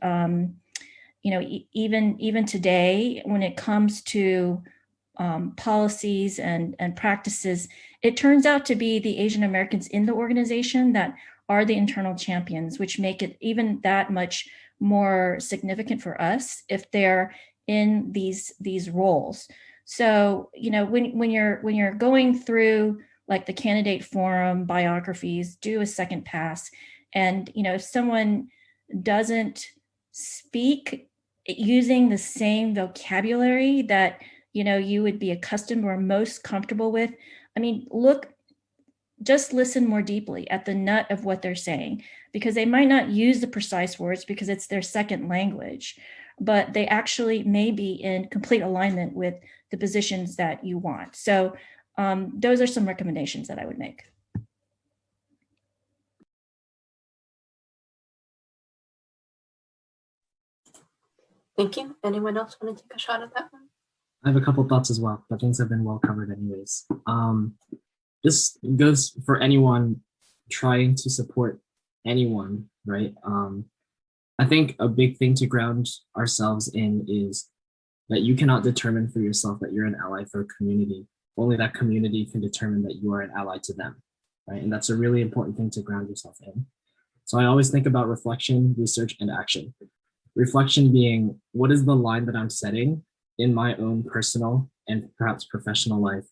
even today, when it comes to policies and practices, it turns out to be the Asian Americans in the organization that are the internal champions, which make it even that much more significant for us if they're in these roles. So, when you're going through like the candidate forum biographies, do a second pass. And, if someone doesn't speak using the same vocabulary that, you would be accustomed or most comfortable with, just listen more deeply at the nut of what they're saying, because they might not use the precise words because it's their second language, but they actually may be in complete alignment with the positions that you want. So those are some recommendations that I would make. Thank you. Anyone else want to take a shot at that one? I have a couple thoughts as well, but things have been well covered anyways. This goes for anyone trying to support anyone, right? I think a big thing to ground ourselves in is that you cannot determine for yourself that you're an ally for a community. Only that community can determine that you are an ally to them, right? And that's a really important thing to ground yourself in. So I always think about reflection, research, and action. Reflection being, what is the line that I'm setting in my own personal and perhaps professional life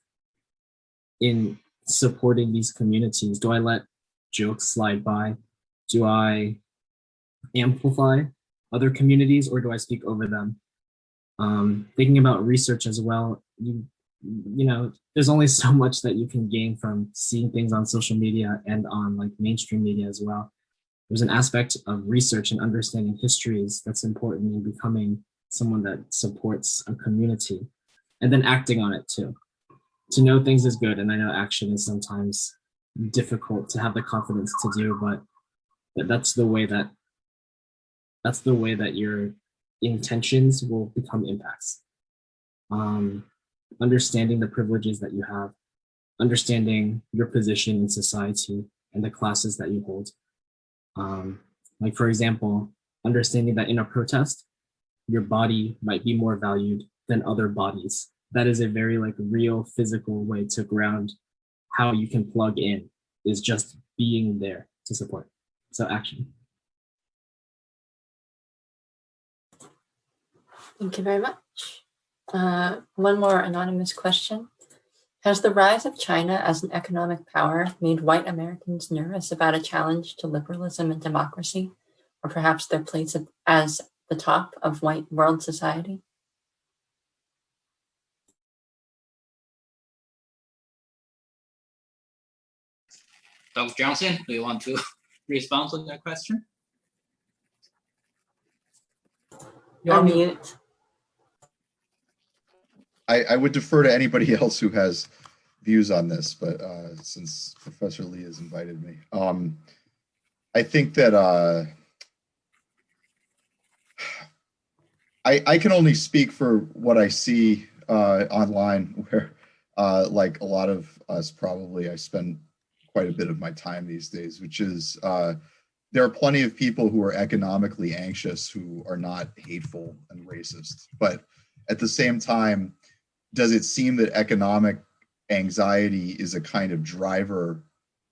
in supporting these communities? Do I let jokes slide by? Do I amplify other communities, or do I speak over them? Thinking about research as well, there's only so much that you can gain from seeing things on social media and on like mainstream media as well. There's an aspect of research and understanding histories that's important in becoming someone that supports a community, and then acting on it too. To know things is good, and I know action is sometimes difficult to have the confidence to do, but that's the way that your intentions will become impacts. Understanding the privileges that you have, understanding your position in society and the classes that you hold. Like for example, understanding that in a protest, your body might be more valued than other bodies. That is a very like real physical way to ground how you can plug in, is just being there to support. So action. Thank you very much. One more anonymous question. Has the rise of China as an economic power made white Americans nervous about a challenge to liberalism and democracy, or perhaps their place as the top of white world society? Dr. Johnson, do you want to respond to that question? You're on mute. I would defer to anybody else who has views on this, but since Professor Lee has invited me, I think that I can only speak for what I see online, where like a lot of us probably, I spend quite a bit of my time these days, which is there are plenty of people who are economically anxious who are not hateful and racist, but at the same time, does it seem that economic anxiety is a kind of driver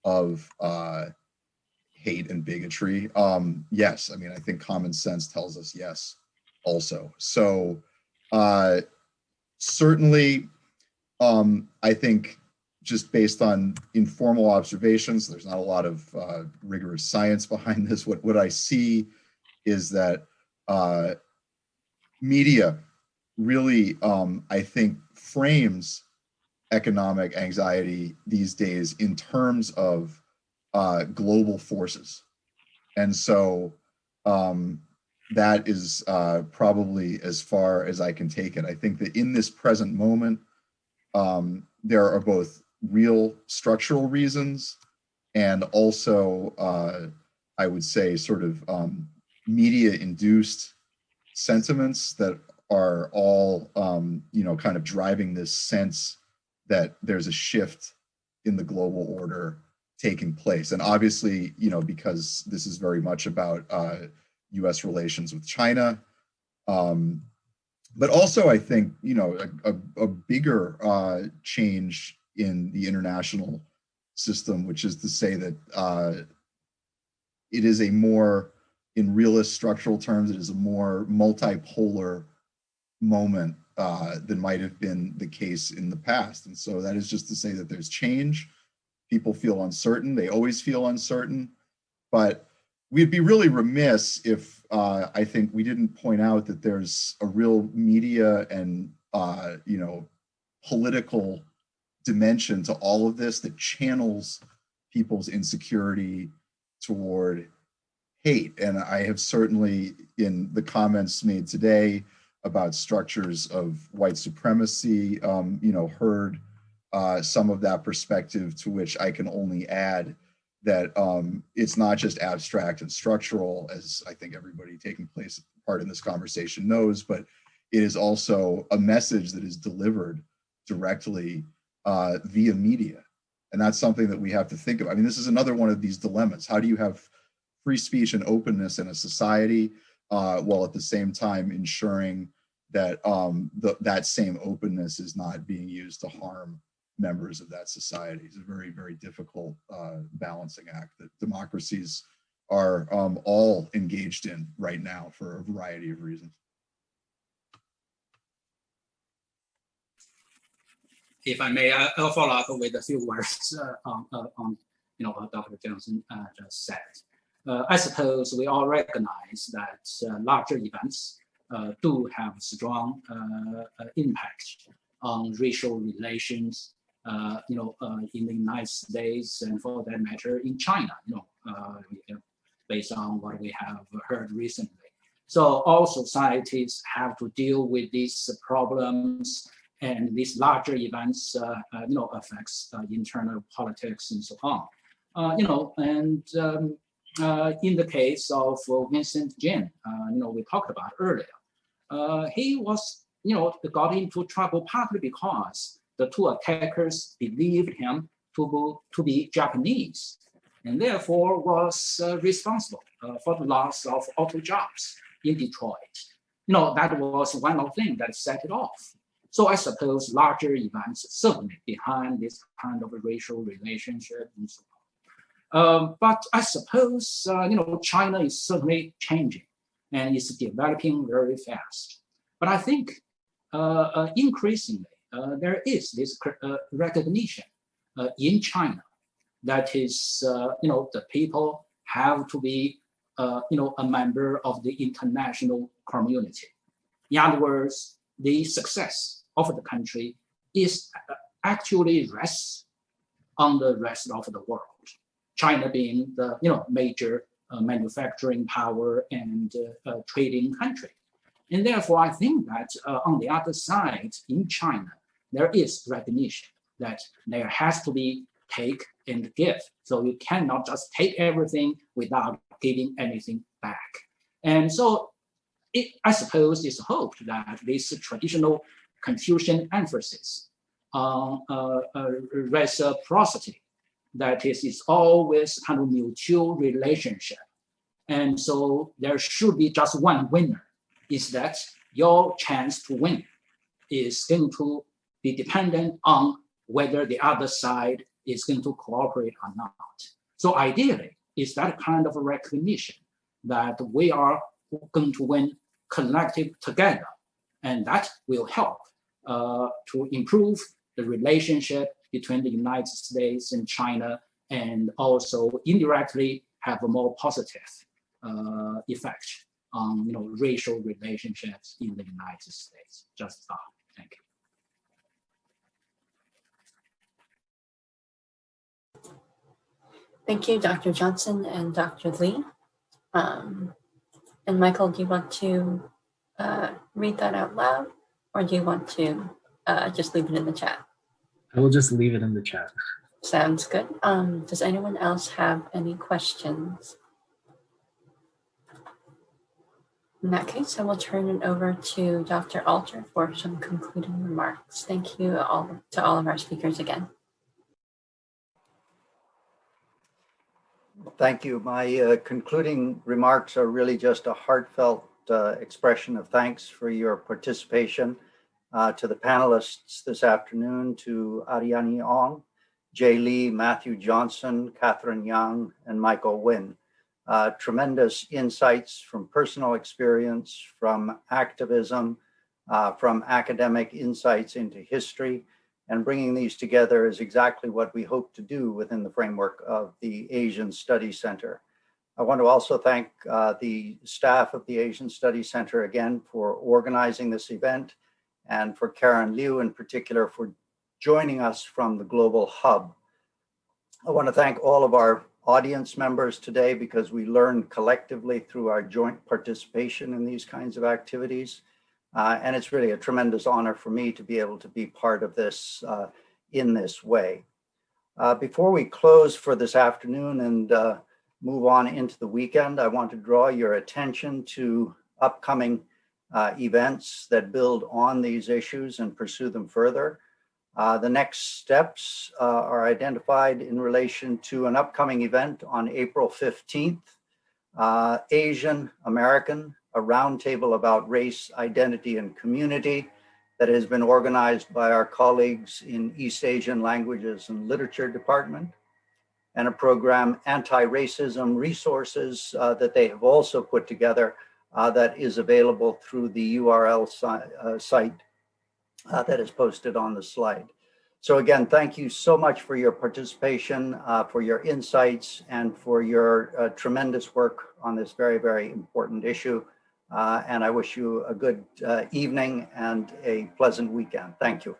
of hate and bigotry? Yes, I mean, I think common sense tells us yes also. So certainly, I think just based on informal observations, there's not a lot of rigorous science behind this. What I see is that media really, I think, frames economic anxiety these days in terms of global forces. And so that is probably as far as I can take it. I think that in this present moment, there are both real structural reasons and also, I would say, sort of media-induced sentiments that are all, kind of driving this sense that there's a shift in the global order taking place. And obviously, because this is very much about US relations with China, but also I think, a bigger change in the international system, which is to say that it is a more, in realist structural terms, it is a more multipolar moment than might have been the case in the past. And so that is just to say that there's change. People feel uncertain. They always feel uncertain. But we'd be really remiss if I think we didn't point out that there's a real media and political dimension to all of this that channels people's insecurity toward hate. And I have certainly, in the comments made today about structures of white supremacy, heard some of that perspective, to which I can only add that it's not just abstract and structural, as I think everybody taking part in this conversation knows, but it is also a message that is delivered directly via media. And that's something that we have to think about. I mean, this is another one of these dilemmas. How do you have free speech and openness in a society while at the same time ensuring that that same openness is not being used to harm members of that society? It's a very, very difficult balancing act that democracies are all engaged in right now for a variety of reasons. If I may, I'll follow up with a few words on what Dr. Johnson just said. I suppose we all recognize that larger events do have strong impact on racial relations, in the United States, and for that matter, in China, based on what we have heard recently. So all societies have to deal with these problems, and these larger events, affects internal politics and so on. In the case of Vincent Chen, we talked about earlier, he was, got into trouble partly because the two attackers believed him to be Japanese, and therefore was responsible for the loss of auto jobs in Detroit. That was one of the things that set it off. So I suppose larger events certainly behind this kind of a racial relationship and so on. But I suppose, China is certainly changing and is developing very fast. But I think increasingly there is this recognition in China that is, the people have to be, a member of the international community. In other words, the success of the country is actually rests on the rest of the world. China being the major manufacturing power and trading country. And therefore, I think that on the other side, in China, there is recognition that there has to be take and give. So you cannot just take everything without giving anything back. And so I suppose it's hoped that this traditional Confucian emphasis on reciprocity, that is always kind of mutual relationship. And so there should be just one winner, is that your chance to win is going to be dependent on whether the other side is going to cooperate or not. So ideally, it's that kind of a recognition that we are going to win collective together, and that will help to improve the relationship between the United States and China, and also indirectly have a more positive effect on racial relationships in the United States. Just that. Thank you. Thank you, Dr. Johnson and Dr. Lee. And Michael, do you want to read that out loud, or do you want to just leave it in the chat? I will just leave it in the chat. Sounds good. Does anyone else have any questions? In that case, I will turn it over to Dr. Alter for some concluding remarks. Thank you to all of our speakers again. Thank you. My concluding remarks are really just a heartfelt expression of thanks for your participation. To the panelists this afternoon, to Ariane Ong, Jay Lee, Matthew Johnson, Catherine Yang, and Michael Nguyen. Tremendous insights from personal experience, from activism, from academic insights into history, and bringing these together is exactly what we hope to do within the framework of the Asian Studies Center. I want to also thank the staff of the Asian Studies Center again for organizing this event, and for Karen Liu in particular for joining us from the Global Hub. I want to thank all of our audience members today because we learned collectively through our joint participation in these kinds of activities. And it's really a tremendous honor for me to be able to be part of this in this way. Before we close for this afternoon and move on into the weekend, I want to draw your attention to upcoming events that build on these issues and pursue them further. The next steps are identified in relation to an upcoming event on April 15th, Asian American, a roundtable about race, identity, and community that has been organized by our colleagues in East Asian Languages and Literature Department, and a program, Anti-Racism Resources, that they have also put together that is available through the URL site that is posted on the slide. So again, thank you so much for your participation, for your insights, and for your tremendous work on this very, very important issue. And I wish you a good evening and a pleasant weekend. Thank you.